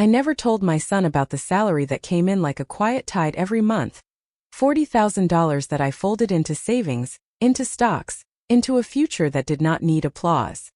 I never told my son about the salary that came in like a quiet tide every month. $40,000 that I folded into savings, into stocks, into a future that did not need applause.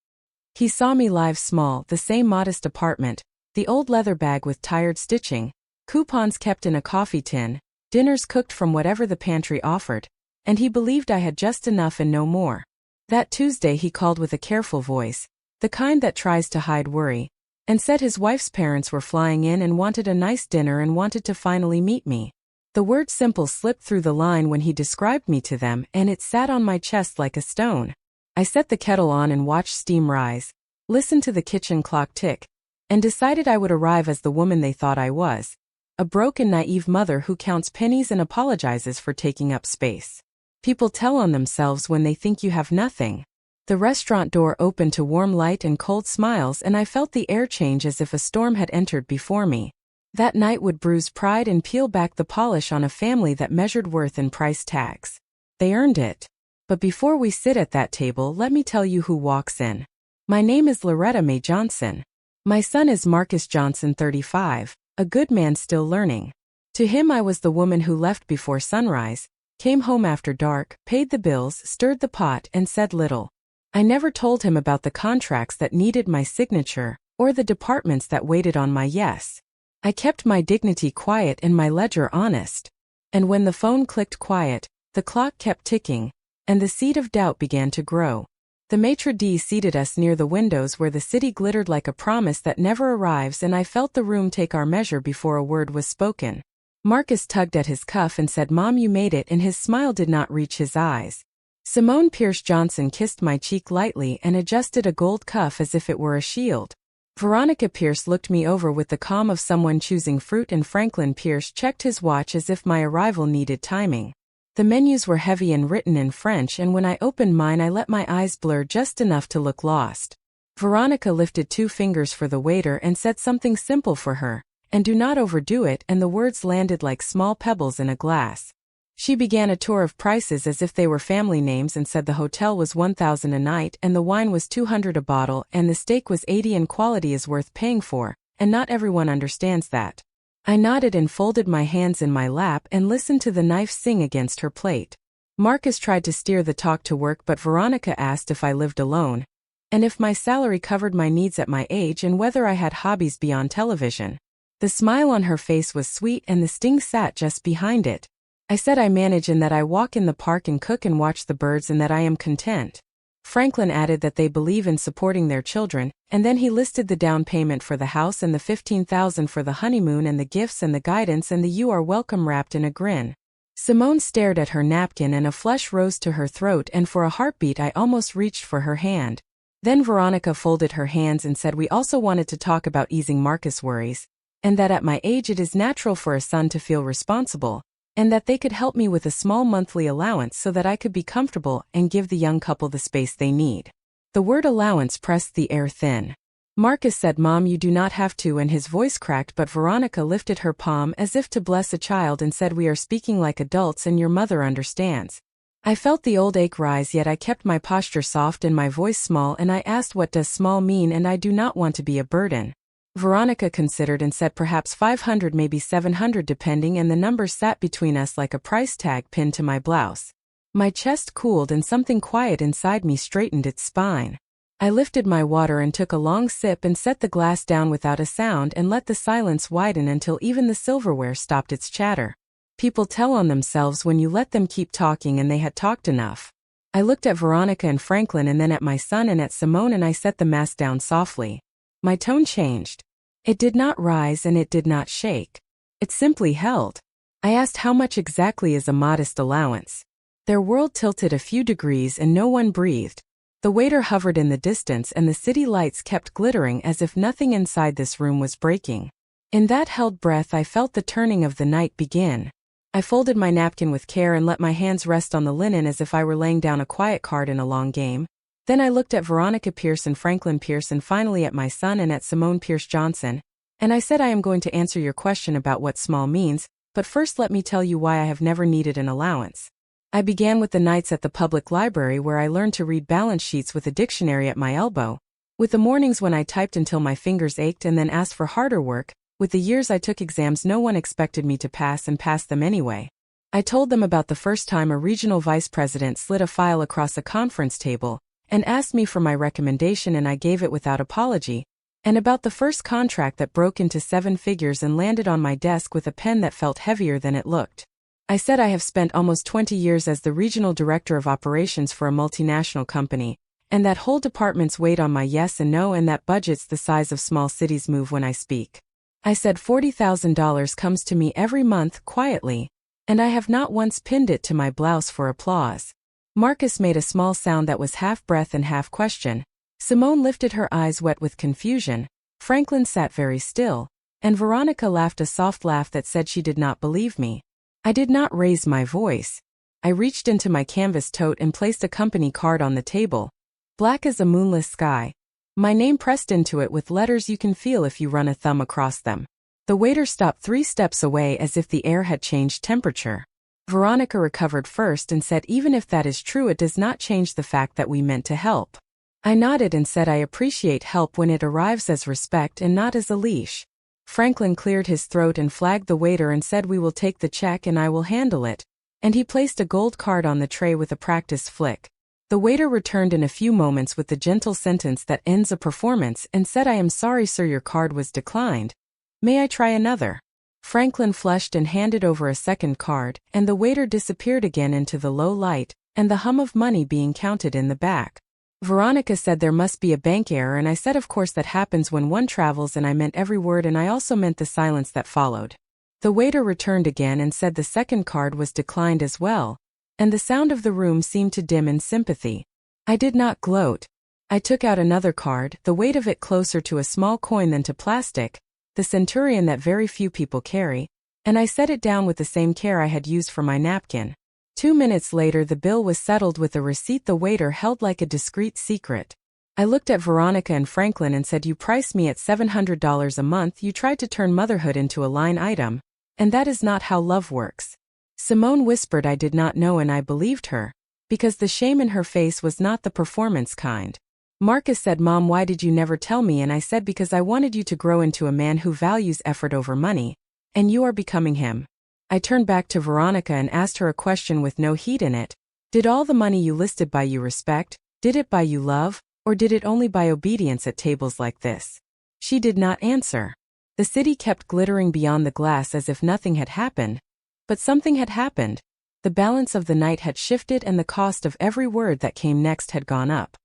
He saw me live small, the same modest apartment, the old leather bag with tired stitching, coupons kept in a coffee tin, dinners cooked from whatever the pantry offered, and he believed I had just enough and no more. That Tuesday he called with a careful voice, the kind that tries to hide worry, and said his wife's parents were flying in and wanted a nice dinner and wanted to finally meet me. The word simple slipped through the line when he described me to them, and it sat on my chest like a stone. I set the kettle on and watched steam rise, listened to the kitchen clock tick, and decided I would arrive as the woman they thought I was, a broke and naive mother who counts pennies and apologizes for taking up space. People tell on themselves when they think you have nothing. The restaurant door opened to warm light and cold smiles, and I felt the air change as if a storm had entered before me. That night would bruise pride and peel back the polish on a family that measured worth in price tags. They earned it. But before we sit at that table, let me tell you who walks in. My name is Loretta Mae Johnson. My son is Marcus Johnson, 35, a good man still learning. To him I was the woman who left before sunrise, came home after dark, paid the bills, stirred the pot, and said little. I never told him about the contracts that needed my signature, or the departments that waited on my yes. I kept my dignity quiet and my ledger honest. And when the phone clicked quiet, the clock kept ticking, and the seed of doubt began to grow. The maitre d' seated us near the windows where the city glittered like a promise that never arrives, and I felt the room take our measure before a word was spoken. Marcus tugged at his cuff and said, "Mom, you made it," and his smile did not reach his eyes. Simone Pierce Johnson kissed my cheek lightly and adjusted a gold cuff as if it were a shield. Veronica Pierce looked me over with the calm of someone choosing fruit, and Franklin Pierce checked his watch as if my arrival needed timing. The menus were heavy and written in French, and when I opened mine I let my eyes blur just enough to look lost. Veronica lifted 2 fingers for the waiter and said something simple for her, and do not overdo it, and the words landed like small pebbles in a glass. She began a tour of prices as if they were family names and said the hotel was $1,000 a night and the wine was $200 a bottle and the steak was $80 and quality is worth paying for, and not everyone understands that. I nodded and folded my hands in my lap and listened to the knife sing against her plate. Marcus tried to steer the talk to work, but Veronica asked if I lived alone, and if my salary covered my needs at my age, and whether I had hobbies beyond television. The smile on her face was sweet and the sting sat just behind it. I said I manage and that I walk in the park and cook and watch the birds and that I am content. Franklin added that they believe in supporting their children, and then he listed the down payment for the house and the $15,000 for the honeymoon and the gifts and the guidance and the "you are welcome" wrapped in a grin. Simone stared at her napkin and a flush rose to her throat, and for a heartbeat I almost reached for her hand. Then Veronica folded her hands and said we also wanted to talk about easing Marcus' worries, and that at my age it is natural for a son to feel responsible, and that they could help me with a small monthly allowance so that I could be comfortable and give the young couple the space they need. The word allowance pressed the air thin. Marcus said, "Mom, you do not have to," and his voice cracked, but Veronica lifted her palm as if to bless a child and said, "We are speaking like adults and your mother understands." I felt the old ache rise, yet I kept my posture soft and my voice small, and I asked, "What does small mean?" And I do not want to be a burden. Veronica considered and said perhaps 500, maybe 700 depending, and the number sat between us like a price tag pinned to my blouse. My chest cooled and something quiet inside me straightened its spine. I lifted my water and took a long sip and set the glass down without a sound and let the silence widen until even the silverware stopped its chatter. People tell on themselves when you let them keep talking, and they had talked enough. I looked at Veronica and Franklin and then at my son and at Simone, and I set the mask down softly. My tone changed. It did not rise and it did not shake. It simply held. I asked, "How much exactly is a modest allowance?" Their world tilted a few degrees and no one breathed. The waiter hovered in the distance and the city lights kept glittering as if nothing inside this room was breaking. In that held breath I felt the turning of the night begin. I folded my napkin with care and let my hands rest on the linen as if I were laying down a quiet card in a long game. Then I looked at Veronica Pierce and Franklin Pierce and finally at my son and at Simone Pierce Johnson, and I said, "I am going to answer your question about what small means, but first let me tell you why I have never needed an allowance." I began with the nights at the public library where I learned to read balance sheets with a dictionary at my elbow, with the mornings when I typed until my fingers ached and then asked for harder work, With the years I took exams no one expected me to pass and passed them anyway. I told them about the first time a regional vice president slid a file across a conference table and asked me for my recommendation and I gave it without apology, and about the first contract that broke into 7 figures and landed on my desk with a pen that felt heavier than it looked. I said I have spent almost 20 years as the regional director of operations for a multinational company, and that whole departments wait on my yes and no and that budgets the size of small cities move when I speak. I said $40,000 comes to me every month quietly, and I have not once pinned it to my blouse for applause. Marcus made a small sound that was half breath and half question. Simone lifted her eyes wet with confusion. Franklin sat very still, and Veronica laughed a soft laugh that said she did not believe me. I did not raise my voice. I reached into my canvas tote and placed a company card on the table. Black as a moonless sky. My name pressed into it with letters you can feel if you run a thumb across them. The waiter stopped 3 steps away as if the air had changed temperature. Veronica recovered first and said even if that is true it does not change the fact that we meant to help. I nodded and said I appreciate help when it arrives as respect and not as a leash. Franklin cleared his throat and flagged the waiter and said we will take the check and I will handle it, and he placed a gold card on the tray with a practice flick. The waiter returned in a few moments with the gentle sentence that ends a performance and said I am sorry sir your card was declined. May I try another? Franklin flushed and handed over a second card, and the waiter disappeared again into the low light, and the hum of money being counted in the back. Veronica said there must be a bank error and I said of course that happens when one travels and I meant every word and I also meant the silence that followed. The waiter returned again and said the second card was declined as well, and the sound of the room seemed to dim in sympathy. I did not gloat. I took out another card, the weight of it closer to a small coin than to plastic, the centurion that very few people carry, and I set it down with the same care I had used for my napkin. 2 minutes later the bill was settled with a receipt the waiter held like a discreet secret. I looked at Veronica and Franklin and said you priced me at $700 a month, you tried to turn motherhood into a line item, and that is not how love works. Simone whispered I did not know and I believed her, because the shame in her face was not the performance kind. Marcus said Mom why did you never tell me and I said because I wanted you to grow into a man who values effort over money, and you are becoming him. I turned back to Veronica and asked her a question with no heat in it. Did all the money you listed buy you respect, did it buy you love, or did it only buy obedience at tables like this? She did not answer. The city kept glittering beyond the glass as if nothing had happened. But something had happened. The balance of the night had shifted and the cost of every word that came next had gone up.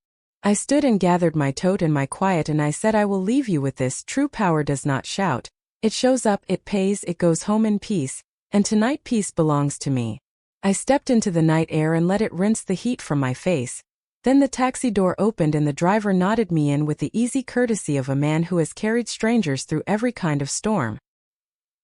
I stood and gathered my tote and my quiet and I said I will leave you with this, true power does not shout. It shows up, it pays, it goes home in peace, and tonight peace belongs to me. I stepped into the night air and let it rinse the heat from my face. Then the taxi door opened and the driver nodded me in with the easy courtesy of a man who has carried strangers through every kind of storm.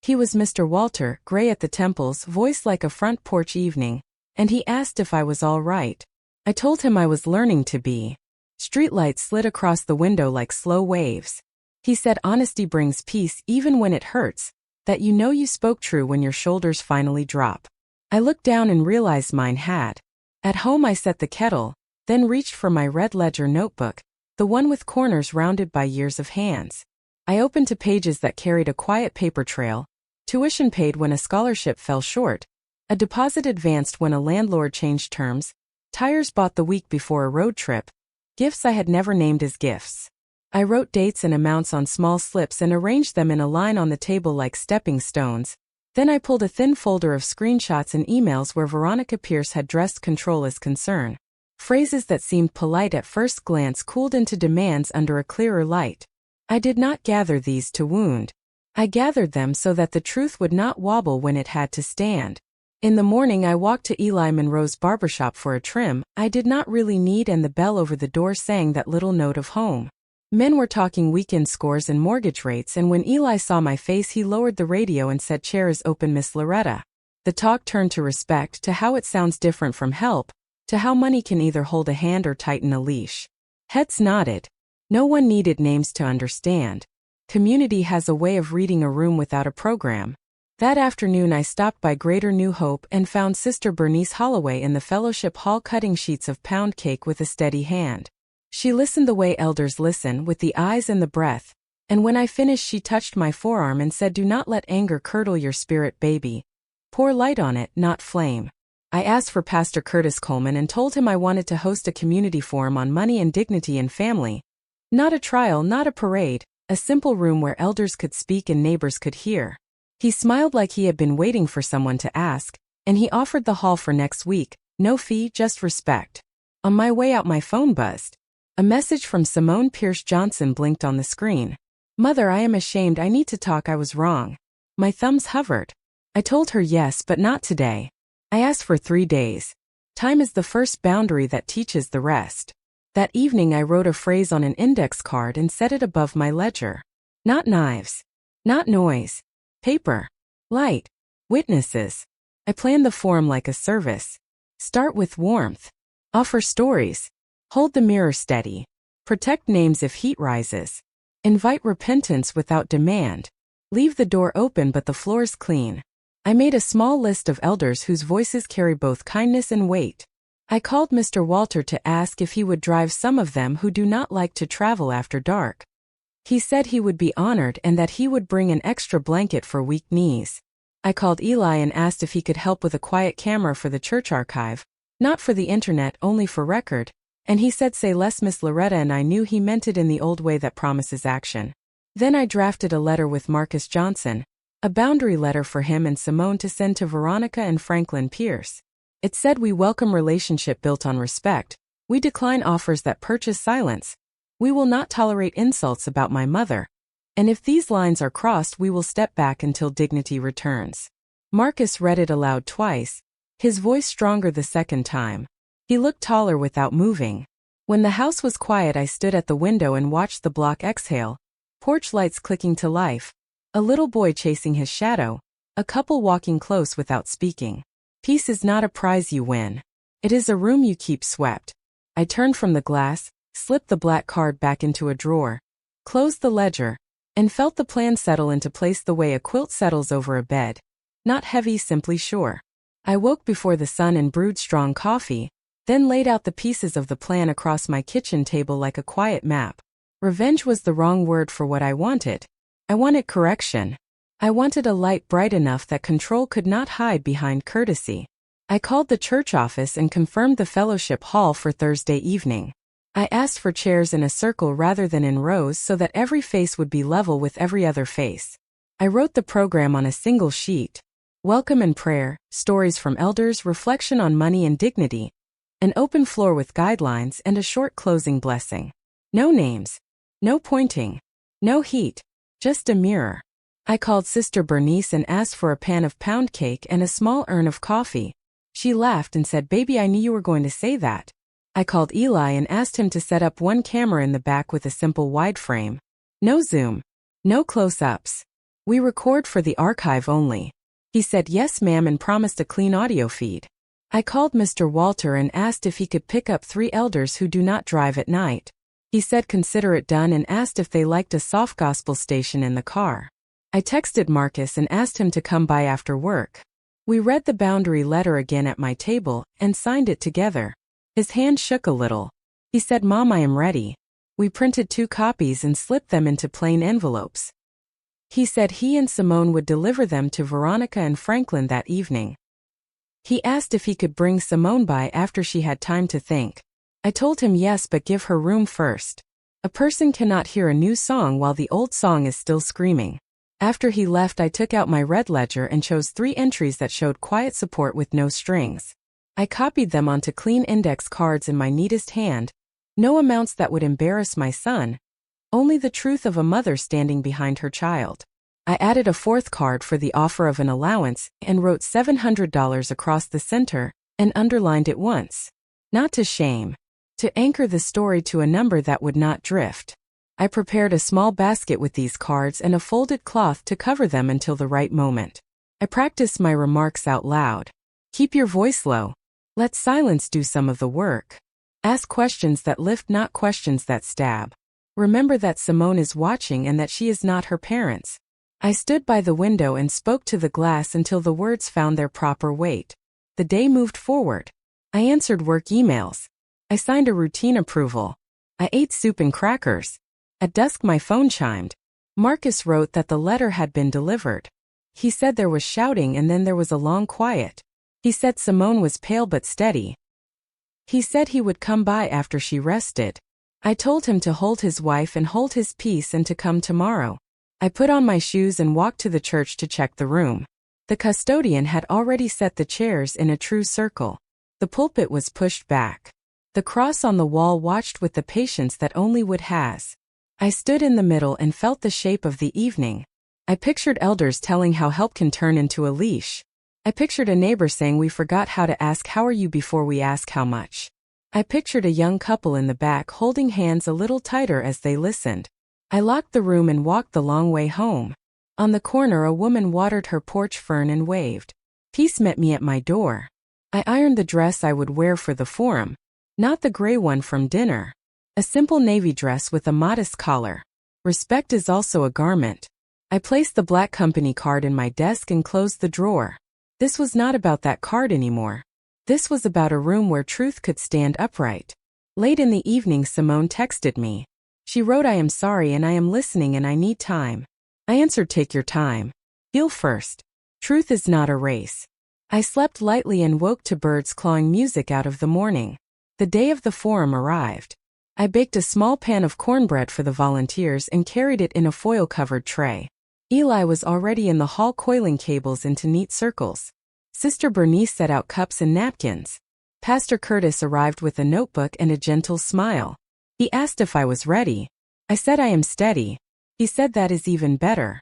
He was Mr. Walter, gray at the temples, voice like a front porch evening, and he asked if I was all right. I told him I was learning to be. Streetlights slid across the window like slow waves. He said honesty brings peace even when it hurts, that you know you spoke true when your shoulders finally drop. I looked down and realized mine had. At home I set the kettle, then reached for my red ledger notebook, the one with corners rounded by years of hands. I opened to pages that carried a quiet paper trail. Tuition paid when a scholarship fell short, a deposit advanced when a landlord changed terms, tires bought the week before a road trip, gifts I had never named as gifts. I wrote dates and amounts on small slips and arranged them in a line on the table like stepping stones. Then I pulled a thin folder of screenshots and emails where Veronica Pierce had dressed control as concern. Phrases that seemed polite at first glance cooled into demands under a clearer light. I did not gather these to wound. I gathered them so that the truth would not wobble when it had to stand. In the morning I walked to Eli Monroe's barbershop for a trim I did not really need and the bell over the door sang that little note of home. Men were talking weekend scores and mortgage rates and when Eli saw my face he lowered the radio and said chair is open Miss Loretta. The talk turned to respect, to how it sounds different from help, to how money can either hold a hand or tighten a leash. Heads nodded. No one needed names to understand. Community has a way of reading a room without a program. That afternoon I stopped by Greater New Hope and found Sister Bernice Holloway in the fellowship hall cutting sheets of pound cake with a steady hand. She listened the way elders listen, with the eyes and the breath, And when I finished, she touched my forearm and said, "Do not let anger curdle your spirit, baby. Pour light on it, not flame." I asked for Pastor Curtis Coleman and told him I wanted to host a community forum on money and dignity in family. Not a trial, not a parade, a simple room where elders could speak and neighbors could hear. He smiled like he had been waiting for someone to ask, and he offered the hall for next week, no fee, just respect. On my way out, my phone buzzed. A message from Simone Pierce Johnson blinked on the screen. "Mother, I am ashamed, I need to talk, I was wrong." My thumbs hovered. I told her yes, but not today. I asked for 3 days. Time is the first boundary that teaches the rest. That evening I wrote a phrase on an index card and set it above my ledger. Not knives. Not noise. Paper. Light. Witnesses. I planned the forum like a service. Start with warmth. Offer stories. Hold the mirror steady. Protect names if heat rises. Invite repentance without demand. Leave the door open but the floors clean. I made a small list of elders whose voices carry both kindness and weight. I called Mr. Walter to ask if he would drive some of them who do not like to travel after dark. He said he would be honored and that he would bring an extra blanket for weak knees. I called Eli and asked if he could help with a quiet camera for the church archive, not for the internet, only for record, and he said say less. Miss Loretta and I knew he meant it in the old way that promises action. Then I drafted a letter with Marcus Johnson, a boundary letter for him and Simone to send to Veronica and Franklin Pierce. It said, "We welcome relationship built on respect. We decline offers that purchase silence. We will not tolerate insults about my mother. And if these lines are crossed, we will step back until dignity returns." Marcus read it aloud twice, his voice stronger the second time. He looked taller without moving. When the house was quiet, I stood at the window and watched the block exhale, porch lights clicking to life, a little boy chasing his shadow, a couple walking close without speaking. Peace is not a prize you win. It is a room you keep swept. I turned from the glass, slipped the black card back into a drawer, closed the ledger, and felt the plan settle into place the way a quilt settles over a bed. Not heavy, simply sure. I woke before the sun and brewed strong coffee, then laid out the pieces of the plan across my kitchen table like a quiet map. Revenge was the wrong word for what I wanted. I wanted correction. I wanted a light bright enough that control could not hide behind courtesy. I called the church office and confirmed the fellowship hall for Thursday evening. I asked for chairs in a circle rather than in rows so that every face would be level with every other face. I wrote the program on a single sheet. Welcome and prayer, stories from elders, reflection on money and dignity, an open floor with guidelines, and a short closing blessing. No names. No pointing. No heat. Just a mirror. I called Sister Bernice and asked for a pan of pound cake and a small urn of coffee. She laughed and said, "Baby, I knew you were going to say that." I called Eli and asked him to set up one camera in the back with a simple wide frame. No zoom. No close-ups. We record for the archive only. He said yes ma'am and promised a clean audio feed. I called Mr. Walter and asked if he could pick up 3 elders who do not drive at night. He said consider it done and asked if they liked a soft gospel station in the car. I texted Marcus and asked him to come by after work. We read the boundary letter again at my table and signed it together. His hand shook a little. He said, "Mom, I am ready." We printed 2 copies and slipped them into plain envelopes. He said he and Simone would deliver them to Veronica and Franklin that evening. He asked if he could bring Simone by after she had time to think. I told him yes, but give her room first. A person cannot hear a new song while the old song is still screaming. After he left, I took out my red ledger and chose 3 entries that showed quiet support with no strings. I copied them onto clean index cards in my neatest hand. No amounts that would embarrass my son. Only the truth of a mother standing behind her child. I added a 4th card for the offer of an allowance and wrote $700 across the center and underlined it once. Not to shame. To anchor the story to a number that would not drift. I prepared a small basket with these cards and a folded cloth to cover them until the right moment. I practiced my remarks out loud. Keep your voice low. Let silence do some of the work. Ask questions that lift, not questions that stab. Remember that Simone is watching and that she is not her parents. I stood by the window and spoke to the glass until the words found their proper weight. The day moved forward. I answered work emails. I signed a routine approval. I ate soup and crackers. At dusk my phone chimed. Marcus wrote that the letter had been delivered. He said there was shouting and then there was a long quiet. He said Simone was pale but steady. He said he would come by after she rested. I told him to hold his wife and hold his peace and to come tomorrow. I put on my shoes and walked to the church to check the room. The custodian had already set the chairs in a true circle. The pulpit was pushed back. The cross on the wall watched with the patience that only wood has. I stood in the middle and felt the shape of the evening. I pictured elders telling how help can turn into a leash. I pictured a neighbor saying we forgot how to ask how are you before we ask how much. I pictured a young couple in the back holding hands a little tighter as they listened. I locked the room and walked the long way home. On the corner a woman watered her porch fern and waved. Peace met me at my door. I ironed the dress I would wear for the forum, not the gray one from dinner. A simple navy dress with a modest collar. Respect is also a garment. I placed the black company card in my desk and closed the drawer. This was not about that card anymore. This was about a room where truth could stand upright. Late in the evening Simone texted me. She wrote I am sorry and I am listening and I need time. I answered take your time. Heal first. Truth is not a race. I slept lightly and woke to birds clawing music out of the morning. The day of the forum arrived. I baked a small pan of cornbread for the volunteers and carried it in a foil-covered tray. Eli was already in the hall coiling cables into neat circles. Sister Bernice set out cups and napkins. Pastor Curtis arrived with a notebook and a gentle smile. He asked if I was ready. I said I am steady. He said that is even better.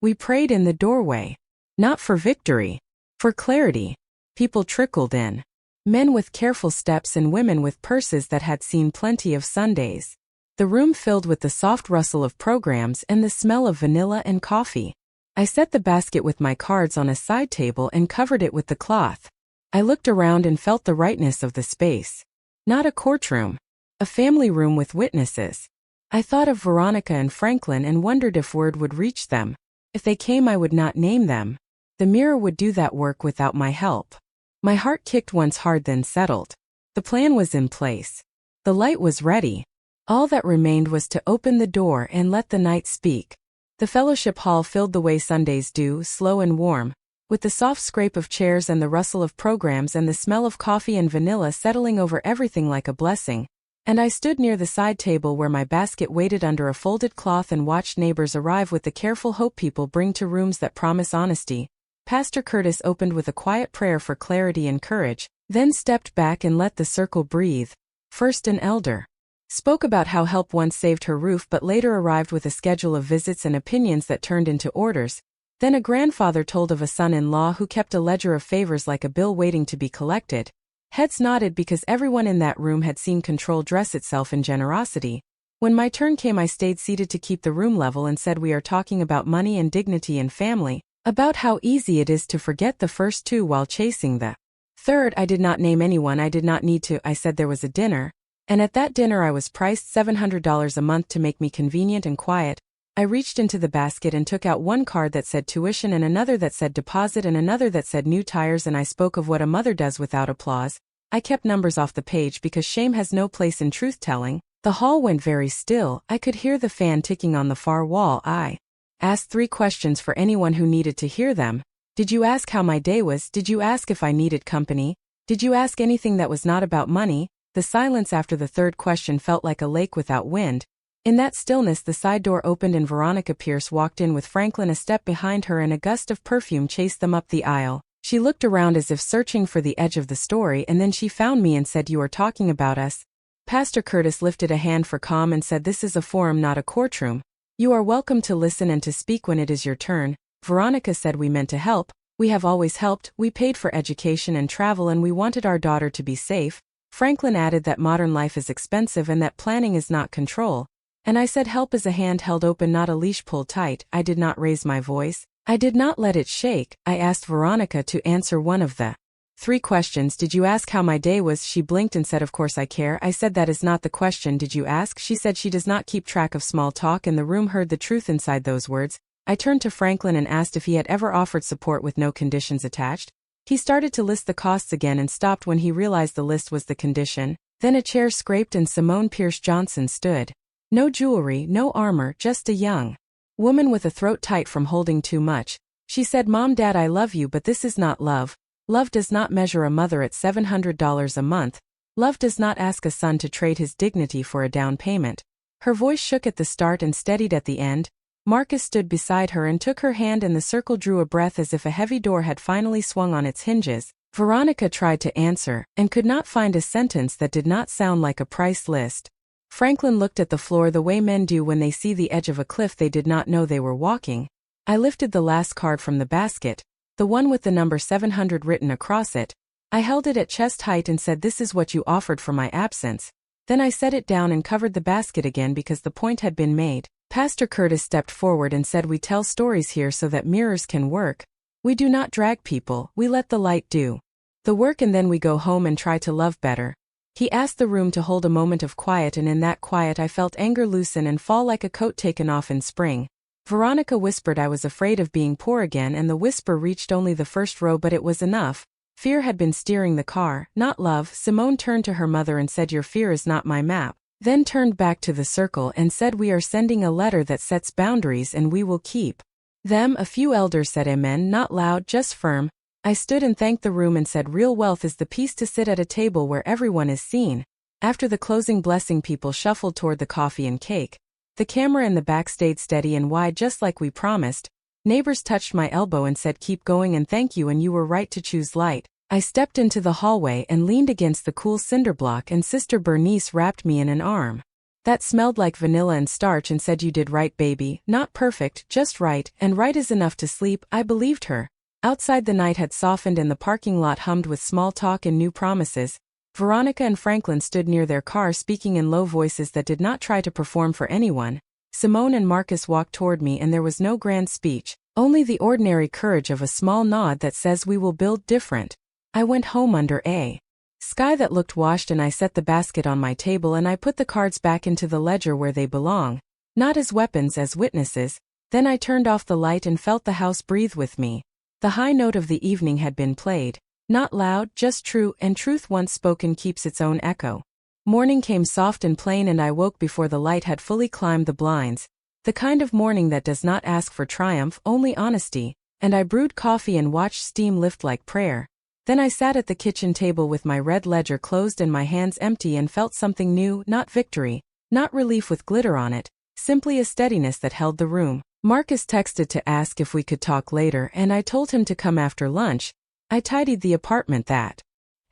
We prayed in the doorway. Not for victory. For clarity. People trickled in. Men with careful steps and women with purses that had seen plenty of Sundays. The room filled with the soft rustle of programs and the smell of vanilla and coffee. I set the basket with my cards on a side table and covered it with the cloth. I looked around and felt the rightness of the space. Not a courtroom. A family room with witnesses. I thought of Veronica and Franklin and wondered if word would reach them. If they came I would not name them. The mirror would do that work without my help. My heart kicked once hard then settled. The plan was in place. The light was ready. All that remained was to open the door and let the night speak. The fellowship hall filled the way Sundays do, slow and warm, with the soft scrape of chairs and the rustle of programs and the smell of coffee and vanilla settling over everything like a blessing. And I stood near the side table where my basket waited under a folded cloth and watched neighbors arrive with the careful hope people bring to rooms that promise honesty. Pastor Curtis opened with a quiet prayer for clarity and courage, then stepped back and let the circle breathe. First an elder spoke about how help once saved her roof but later arrived with a schedule of visits and opinions that turned into orders. Then a grandfather told of a son-in-law who kept a ledger of favors like a bill waiting to be collected. Heads nodded because everyone in that room had seen control dress itself in generosity. When my turn came I stayed seated to keep the room level and said we are talking about money and dignity and family, about how easy it is to forget the first two while chasing the third. I did not name anyone, I did not need to. I said there was a dinner, and at that dinner I was priced $700 a month to make me convenient and quiet. I reached into the basket and took out one card that said tuition and another that said deposit and another that said new tires, and I spoke of what a mother does without applause. I kept numbers off the page because shame has no place in truth-telling. The hall went very still. I could hear the fan ticking on the far wall. I asked 3 questions for anyone who needed to hear them. Did you ask how my day was? Did you ask if I needed company? Did you ask anything that was not about money? The silence after the third question felt like a lake without wind. In that stillness the side door opened and Veronica Pierce walked in with Franklin a step behind her, and a gust of perfume chased them up the aisle. She looked around as if searching for the edge of the story, and then she found me and said, "You are talking about us." Pastor Curtis lifted a hand for calm and said, "This is a forum, not a courtroom. You are welcome to listen and to speak when it is your turn." Veronica said, "We meant to help. We have always helped. We paid for education and travel and we wanted our daughter to be safe." Franklin added that modern life is expensive and that planning is not control. And I said help is a hand held open, not a leash pulled tight. I did not raise my voice. I did not let it shake. I asked Veronica to answer one of the 3 questions. "Did you ask how my day was?" She blinked and said, "Of course I care." I said, "That is not the question. Did you ask?" She said she does not keep track of small talk, and the room heard the truth inside those words. I turned to Franklin and asked if he had ever offered support with no conditions attached. He started to list the costs again and stopped when he realized the list was the condition. Then a chair scraped and Simone Pierce Johnson stood. No jewelry, no armor, just a young Woman with a throat tight from holding too much. She said, Mom, Dad, I love you, but this is not love. Love does not measure a mother at $700 a month. Love does not ask a son to trade his dignity for a down payment. Her voice shook at the start and steadied at the end. Marcus stood beside her and took her hand, and the circle drew a breath as if a heavy door had finally swung on its hinges. Veronica tried to answer, and could not find a sentence that did not sound like a price list. Franklin looked at the floor the way men do when they see the edge of a cliff they did not know they were walking. I lifted the last card from the basket, the one with the number 700 written across it. I held it at chest height and said, this is what you offered for my absence. Then I set it down and covered the basket again because the point had been made. Pastor Curtis stepped forward and said, we tell stories here so that mirrors can work. We do not drag people, we let the light do the work, and then we go home and try to love better. He asked the room to hold a moment of quiet, and in that quiet I felt anger loosen and fall like a coat taken off in spring. Veronica whispered I was afraid of being poor again, and the whisper reached only the first row, but it was enough. Fear had been steering the car, not love. Simone turned to her mother and said, your fear is not my map. Then turned back to the circle and said, we are sending a letter that sets boundaries and we will keep them. A few elders said amen, not loud, just firm. I stood and thanked the room and said, real wealth is the peace to sit at a table where everyone is seen. After the closing blessing, people shuffled toward the coffee and cake. The camera in the back stayed steady and wide, just like we promised. Neighbors touched my elbow and said, keep going and thank you, and you were right to choose light. I stepped into the hallway and leaned against the cool cinder block, and Sister Bernice wrapped me in an arm that smelled like vanilla and starch and said, you did right, baby, not perfect, just right, and right is enough to sleep. I believed her. Outside, the night had softened and the parking lot hummed with small talk and new promises. Veronica and Franklin stood near their car speaking in low voices that did not try to perform for anyone. Simone and Marcus walked toward me, and there was no grand speech, only the ordinary courage of a small nod that says we will build different. I went home under a sky that looked washed, and I set the basket on my table and I put the cards back into the ledger where they belong, not as weapons, as witnesses. Then I turned off the light and felt the house breathe with me. The high note of the evening had been played, not loud, just true, and truth once spoken keeps its own echo. Morning came soft and plain, and I woke before the light had fully climbed the blinds, the kind of morning that does not ask for triumph, only honesty, and I brewed coffee and watched steam lift like prayer. Then I sat at the kitchen table with my red ledger closed and my hands empty and felt something new, not victory, not relief with glitter on it, simply a steadiness that held the room. Marcus texted to ask if we could talk later, and I told him to come after lunch. I tidied the apartment that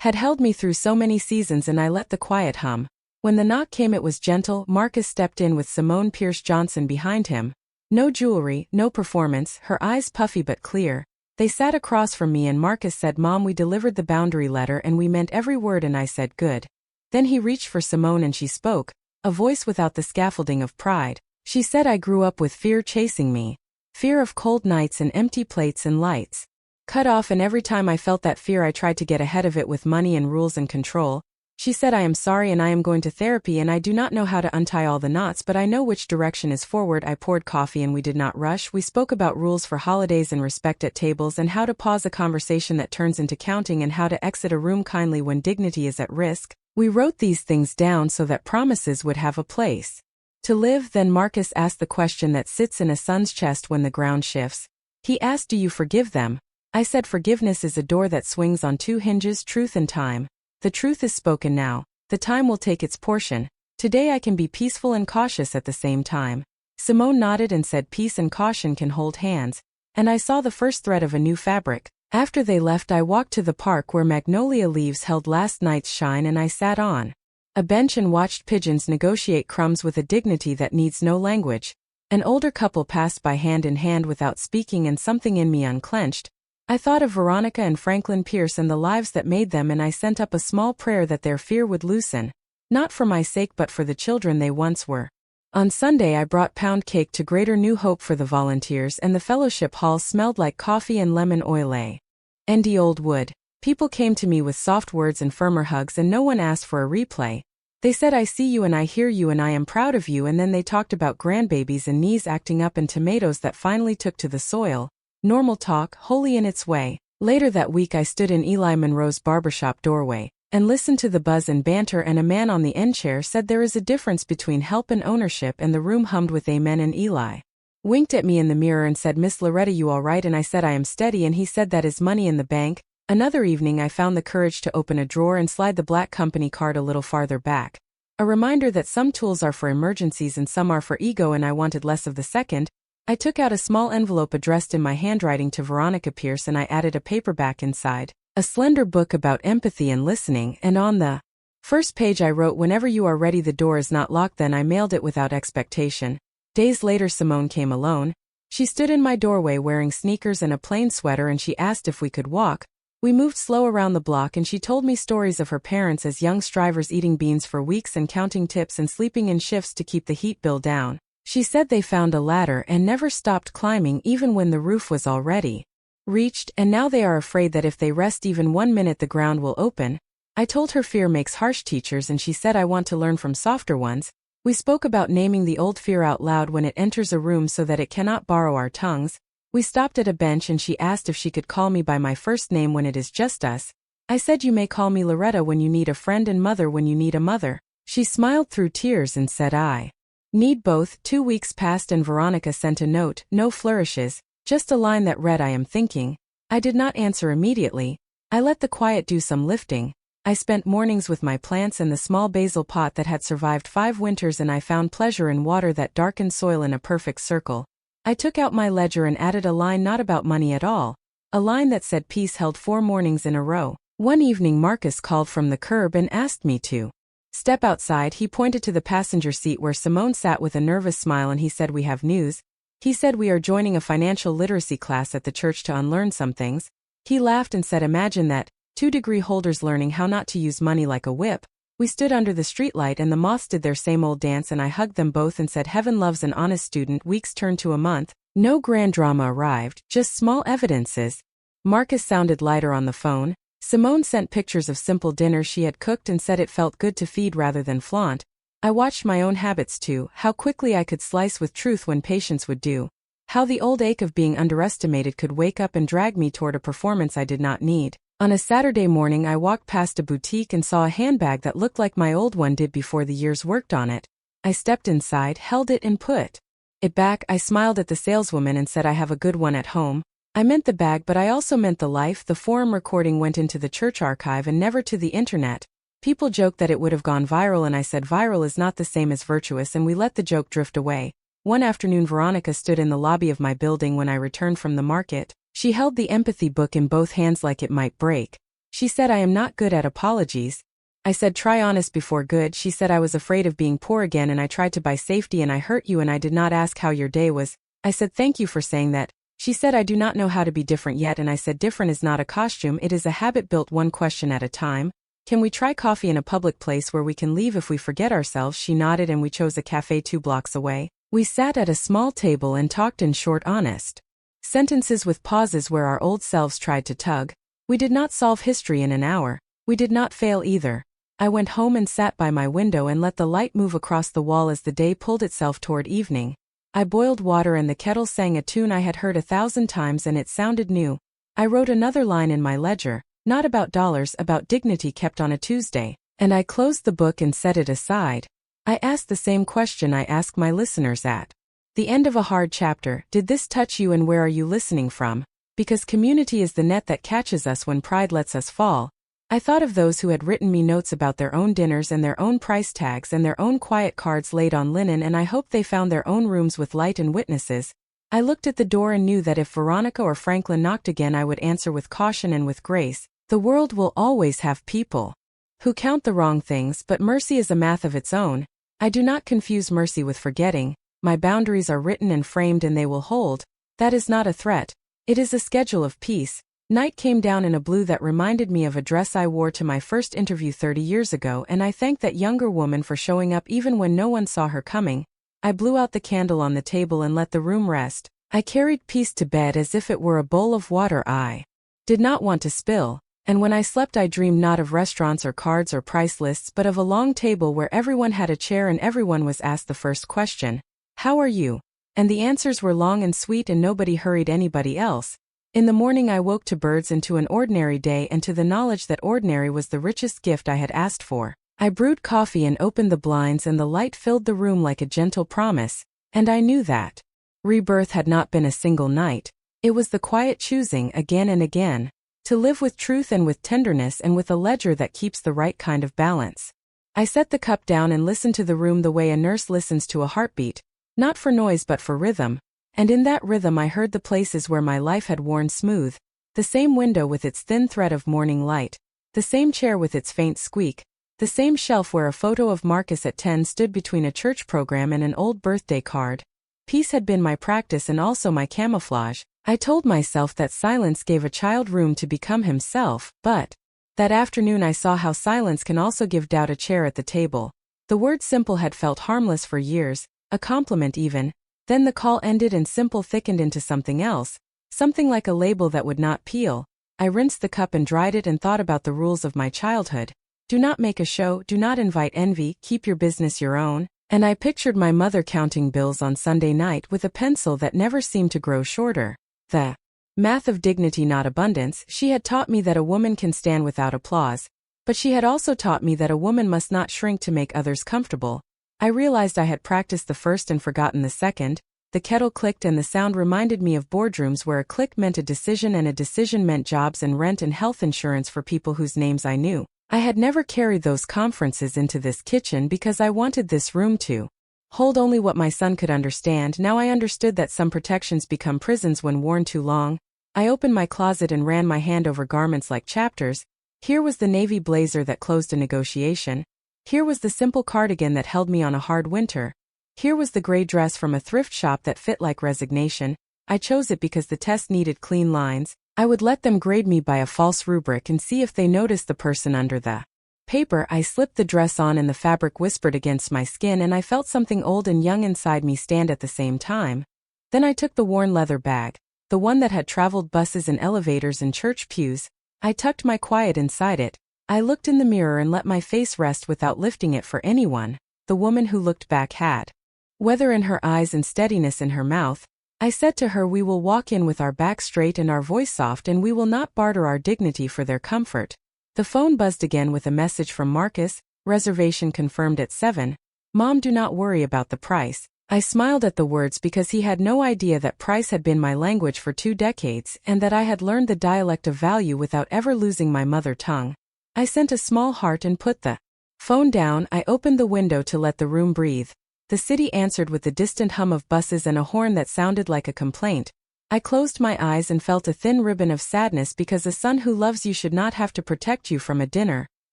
had held me through so many seasons, and I let the quiet hum. When the knock came, it was gentle. Marcus stepped in with Simone Pierce Johnson behind him. No jewelry, no performance, her eyes puffy but clear. They sat across from me, and Marcus said, Mom, we delivered the boundary letter and we meant every word, and I said, good. Then he reached for Simone and she spoke, a voice without the scaffolding of pride. She said, I grew up with fear chasing me. Fear of cold nights and empty plates and lights cut off, and every time I felt that fear I tried to get ahead of it with money and rules and control. She said, I am sorry and I am going to therapy and I do not know how to untie all the knots, but I know which direction is forward. I poured coffee and we did not rush. We spoke about rules for holidays and respect at tables, and how to pause a conversation that turns into counting, and how to exit a room kindly when dignity is at risk. We wrote these things down so that promises would have a place to live. Then Marcus asked the question that sits in a son's chest when the ground shifts. He asked, do you forgive them? I said, forgiveness is a door that swings on two hinges, truth and time. The truth is spoken now. The time will take its portion. Today I can be peaceful and cautious at the same time. Simone nodded and said, peace and caution can hold hands. And I saw the first thread of a new fabric. After they left, I walked to the park where magnolia leaves held last night's shine, and I sat on a bench and watched pigeons negotiate crumbs with a dignity that needs no language. An older couple passed by hand in hand without speaking, and something in me unclenched. I thought of Veronica and Franklin Pierce and the lives that made them, and I sent up a small prayer that their fear would loosen. Not for my sake but for the children they once were. On Sunday I brought pound cake to Greater New Hope for the volunteers, and the fellowship hall smelled like coffee and lemon oil. Endy old wood. People came to me with soft words and firmer hugs, and no one asked for a replay. They said, I see you and I hear you and I am proud of you, and then they talked about grandbabies and knees acting up and tomatoes that finally took to the soil. Normal talk, holy in its way. Later that week I stood in Eli Monroe's barbershop doorway and listened to the buzz and banter, and a man on the end chair said there is a difference between help and ownership, and the room hummed with amen and Eli. winked at me in the mirror and said, "Miss Loretta, you all right?" And I said, "I am steady," and he said, "That is money in the bank." Another evening I found the courage to open a drawer and slide the black company card a little farther back. A reminder that some tools are for emergencies and some are for ego, and I wanted less of the second. I took out a small envelope addressed in my handwriting to Veronica Pierce, and I added a paperback inside, a slender book about empathy and listening, and on the first page I wrote, "Whenever you are ready, the door is not locked." Then I mailed it without expectation. Days later Simone came alone. She stood in my doorway wearing sneakers and a plain sweater, and she asked if we could walk. We moved slow around the block, and she told me stories of her parents as young strivers, eating beans for weeks and counting tips and sleeping in shifts to keep the heat bill down. She said they found a ladder and never stopped climbing even when the roof was already reached, and now they are afraid that if they rest even 1 minute the ground will open. I told her fear makes harsh teachers, and she said I want to learn from softer ones. We spoke about naming the old fear out loud when it enters a room so that it cannot borrow our tongues. We stopped at a bench and she asked if she could call me by my first name when it is just us. I said, "You may call me Loretta when you need a friend, and Mother when you need a mother." She smiled through tears and said, "I need both." 2 weeks passed and Veronica sent a note, no flourishes, just a line that read, "I am thinking." I did not answer immediately. I let the quiet do some lifting. I spent mornings with my plants and the small basil pot that had survived 5 winters, and I found pleasure in water that darkened soil in a perfect circle. I took out my ledger and added a line not about money at all, a line that said peace held 4 mornings in a row. One evening Marcus called from the curb and asked me to step outside. He pointed to the passenger seat where Simone sat with a nervous smile, and he said, "We have news." He said, "We are joining a financial literacy class at the church to unlearn some things." He laughed and said, "Imagine that, 2-degree holders learning how not to use money like a whip." We stood under the streetlight and the moths did their same old dance, and I hugged them both and said, "Heaven loves an honest student." Weeks turned to a month. No grand drama arrived, just small evidences. Marcus sounded lighter on the phone. Simone sent pictures of simple dinners she had cooked and said it felt good to feed rather than flaunt. I watched my own habits too, how quickly I could slice with truth when patience would do. How the old ache of being underestimated could wake up and drag me toward a performance I did not need. On a Saturday morning I walked past a boutique and saw a handbag that looked like my old one did before the years worked on it. I stepped inside, held it and put it back. I smiled at the saleswoman and said, "I have a good one at home." I meant the bag, but I also meant the life. The forum recording went into the church archive and never to the internet. People joked that it would have gone viral, and I said viral is not the same as virtuous, and we let the joke drift away. One afternoon Veronica stood in the lobby of my building when I returned from the market. She held the empathy book in both hands like it might break. She said, "I am not good at apologies." I said, "Try honest before good." She said, "I was afraid of being poor again and I tried to buy safety and I hurt you and I did not ask how your day was." I said, "Thank you for saying that." She said, "I do not know how to be different yet," and I said, "Different is not a costume, it is a habit built one question at a time. Can we try coffee in a public place where we can leave if we forget ourselves?" She nodded and we chose a cafe 2 blocks away. We sat at a small table and talked in short, honest sentences with pauses where our old selves tried to tug. We did not solve history in an hour. We did not fail either. I went home and sat by my window and let the light move across the wall as the day pulled itself toward evening. I boiled water and the kettle sang a tune I had heard 1,000 times and it sounded new. I wrote another line in my ledger, not about dollars, about dignity kept on a Tuesday, and I closed the book and set it aside. I asked the same question I ask my listeners at the end of a hard chapter: did this touch you, and where are you listening from? Because community is the net that catches us when pride lets us fall. I thought of those who had written me notes about their own dinners and their own price tags and their own quiet cards laid on linen, and I hoped they found their own rooms with light and witnesses. I looked at the door and knew that if Veronica or Franklin knocked again I would answer with caution and with grace. The world will always have people who count the wrong things, but mercy is a math of its own. I do not confuse mercy with forgetting. My boundaries are written and framed and they will hold. That is not a threat. It is a schedule of peace. Night came down in a blue that reminded me of a dress I wore to my first interview 30 years ago, and I thanked that younger woman for showing up even when no one saw her coming. I blew out the candle on the table and let the room rest. I carried peace to bed as if it were a bowl of water I did not want to spill. And when I slept I dreamed not of restaurants or cards or price lists, but of a long table where everyone had a chair and everyone was asked the first question: "How are you?" And the answers were long and sweet and nobody hurried anybody else. In the morning I woke to birds and to an ordinary day and to the knowledge that ordinary was the richest gift I had asked for. I brewed coffee and opened the blinds and the light filled the room like a gentle promise, and I knew that Rebirth had not been a single night. It was the quiet choosing again and again to live with truth and with tenderness and with a ledger that keeps the right kind of balance. I set the cup down and listened to the room the way a nurse listens to a heartbeat, not for noise but for rhythm, and in that rhythm I heard the places where my life had worn smooth, the same window with its thin thread of morning light, the same chair with its faint squeak, the same shelf where a photo of Marcus at 10 stood between a church program and an old birthday card. Peace had been my practice and also my camouflage. I told myself that silence gave a child room to become himself, but that afternoon I saw how silence can also give doubt a chair at the table. The word simple had felt harmless for years, a compliment even. Then the call ended and simple thickened into something else, something like a label that would not peel. I rinsed the cup and dried it and thought about the rules of my childhood. Do not make a show, do not invite envy, keep your business your own. And I pictured my mother counting bills on Sunday night with a pencil that never seemed to grow shorter. The math of dignity, not abundance. She had taught me that a woman can stand without applause, but she had also taught me that a woman must not shrink to make others comfortable. I realized I had practiced the first and forgotten the second. The kettle clicked and the sound reminded me of boardrooms where a click meant a decision and a decision meant jobs and rent and health insurance for people whose names I knew. I had never carried those conferences into this kitchen because I wanted this room to hold only what my son could understand. Now I understood that some protections become prisons when worn too long. I opened my closet and ran my hand over garments like chapters. Here was the navy blazer that closed a negotiation. Here was the simple cardigan that held me on a hard winter. Here was the gray dress from a thrift shop that fit like resignation. I chose it because the test needed clean lines. I would let them grade me by a false rubric and see if they noticed the person under the paper. I slipped the dress on and the fabric whispered against my skin and I felt something old and young inside me stand at the same time. Then I took the worn leather bag, the one that had traveled buses and elevators and church pews. I tucked my quiet inside it. I looked in the mirror and let my face rest without lifting it for anyone. The woman who looked back had weather in her eyes and steadiness in her mouth. I said to her, we will walk in with our back straight and our voice soft and we will not barter our dignity for their comfort. The phone buzzed again with a message from Marcus, reservation confirmed at 7. Mom, do not worry about the price. I smiled at the words because he had no idea that price had been my language for 2 decades and that I had learned the dialect of value without ever losing my mother tongue. I sent a small heart and put the phone down. I opened the window to let the room breathe. The city answered with the distant hum of buses and a horn that sounded like a complaint. I closed my eyes and felt a thin ribbon of sadness because a son who loves you should not have to protect you from a dinner.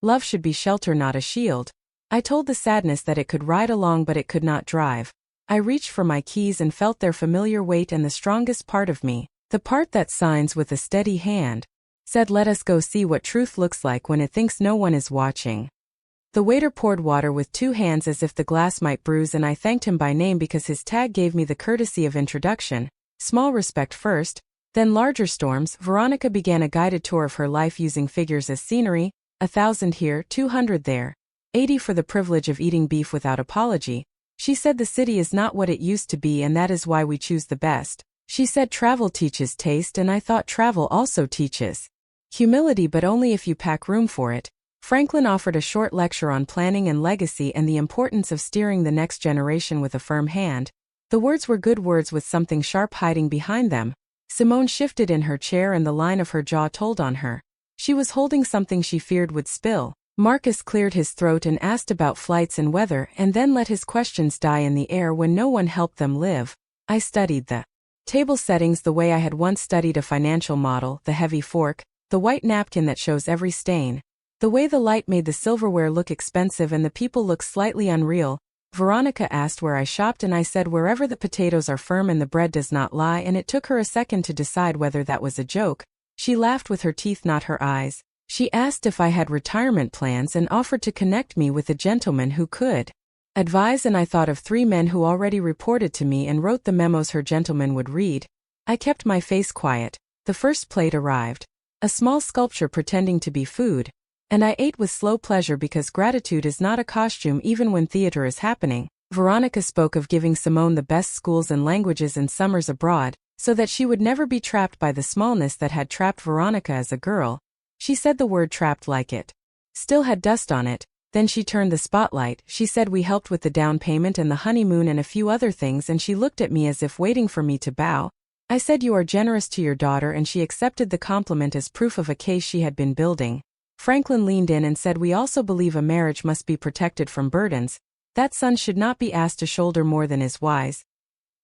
Love should be shelter, not a shield. I told the sadness that it could ride along but it could not drive. I reached for my keys and felt their familiar weight, and the strongest part of me, the part that signs with a steady hand, said, let us go see what truth looks like when it thinks no one is watching. The waiter poured water with 2 hands as if the glass might bruise, and I thanked him by name because his tag gave me the courtesy of introduction. Small respect first, then larger storms. Veronica began a guided tour of her life using figures as scenery, 1,000 here, 200 there, 80 for the privilege of eating beef without apology. She said the city is not what it used to be and that is why we choose the best. She said travel teaches taste, and I thought travel also teaches humility, but only if you pack room for it. Franklin offered a short lecture on planning and legacy and the importance of steering the next generation with a firm hand. The words were good words with something sharp hiding behind them. Simone shifted in her chair and the line of her jaw told on her. She was holding something she feared would spill. Marcus cleared his throat and asked about flights and weather, and then let his questions die in the air when no one helped them live. I studied the table settings the way I had once studied a financial model, the heavy fork, the white napkin that shows every stain, the way the light made the silverware look expensive and the people look slightly unreal. Veronica asked where I shopped and I said wherever the potatoes are firm and the bread does not lie, and it took her a second to decide whether that was a joke. She laughed with her teeth, not her eyes. She asked if I had retirement plans and offered to connect me with a gentleman who could advise, and I thought of 3 men who already reported to me and wrote the memos her gentleman would read. I kept my face quiet. The first plate arrived, a small sculpture pretending to be food, and I ate with slow pleasure because gratitude is not a costume even when theater is happening. Veronica spoke of giving Simone the best schools and languages and summers abroad, so that she would never be trapped by the smallness that had trapped Veronica as a girl. She said the word trapped like it still had dust on it. Then she turned the spotlight. She said we helped with the down payment and the honeymoon and a few other things, and she looked at me as if waiting for me to bow. I said you are generous to your daughter, and she accepted the compliment as proof of a case she had been building. Franklin leaned in and said we also believe a marriage must be protected from burdens. That son should not be asked to shoulder more than is wise.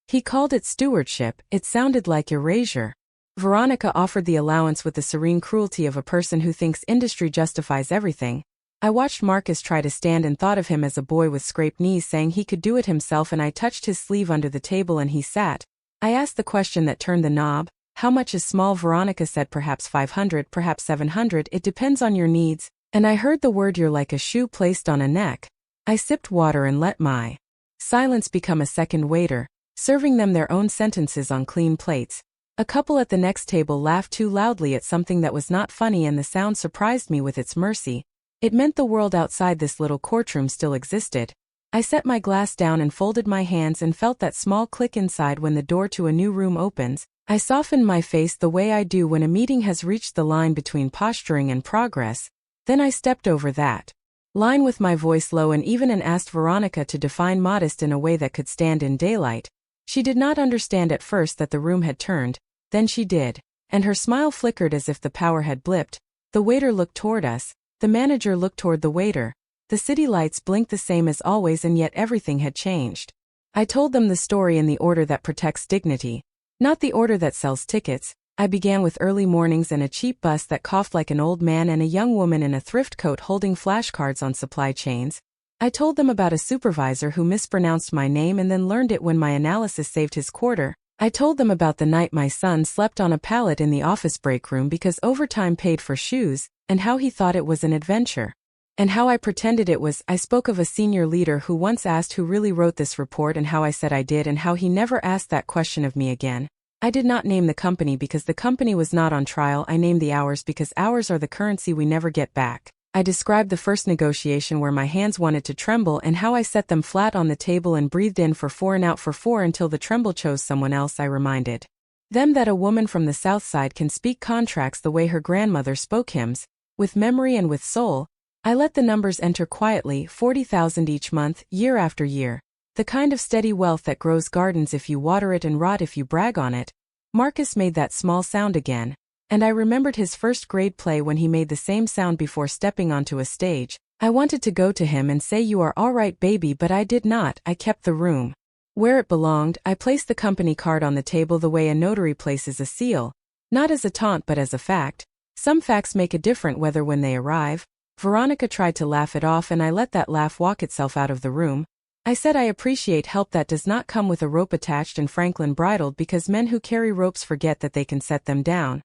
He called it stewardship. It sounded like erasure. Veronica offered the allowance with the serene cruelty of a person who thinks industry justifies everything. I watched Marcus try to stand and thought of him as a boy with scraped knees saying he could do it himself, and I touched his sleeve under the table and he sat. I asked the question that turned the knob. How much is small? Veronica said perhaps 500, perhaps 700, it depends on your needs, and I heard the word you're like a shoe placed on a neck. I sipped water and let my silence become a second waiter, serving them their own sentences on clean plates. A couple at the next table laughed too loudly at something that was not funny, and the sound surprised me with its mercy. It meant the world outside this little courtroom still existed. I set my glass down and folded my hands and felt that small click inside when the door to a new room opens. I softened my face the way I do when a meeting has reached the line between posturing and progress. Then I stepped over that line with my voice low and even, and asked Veronica to define modest in a way that could stand in daylight. She did not understand at first that the room had turned, then she did, and her smile flickered as if the power had blipped. The waiter looked toward us, the manager looked toward the waiter. The city lights blinked the same as always, and yet everything had changed. I told them the story in the order that protects dignity, not the order that sells tickets. I began with early mornings and a cheap bus that coughed like an old man and a young woman in a thrift coat holding flashcards on supply chains. I told them about a supervisor who mispronounced my name and then learned it when my analysis saved his quarter. I told them about the night my son slept on a pallet in the office break room because overtime paid for shoes, and how he thought it was an adventure. And how I pretended it was. I spoke of a senior leader who once asked who really wrote this report and how I said I did, and how he never asked that question of me again. I did not name the company because the company was not on trial. I named the hours because hours are the currency we never get back. I described the first negotiation where my hands wanted to tremble and how I set them flat on the table and breathed in for 4 and out for 4 until the tremble chose someone else. I reminded them that a woman from the South Side can speak contracts the way her grandmother spoke hymns, with memory and with soul. I let the numbers enter quietly, 40,000 each month, year after year. The kind of steady wealth that grows gardens if you water it and rot if you brag on it. Marcus made that small sound again, and I remembered his first grade play when he made the same sound before stepping onto a stage. I wanted to go to him and say you are all right baby, but I did not. I kept the room where it belonged. I placed the company card on the table the way a notary places a seal, not as a taunt but as a fact. Some facts make a difference whether when they arrive. Veronica tried to laugh it off and I let that laugh walk itself out of the room. I said I appreciate help that does not come with a rope attached, and Franklin bridled because men who carry ropes forget that they can set them down.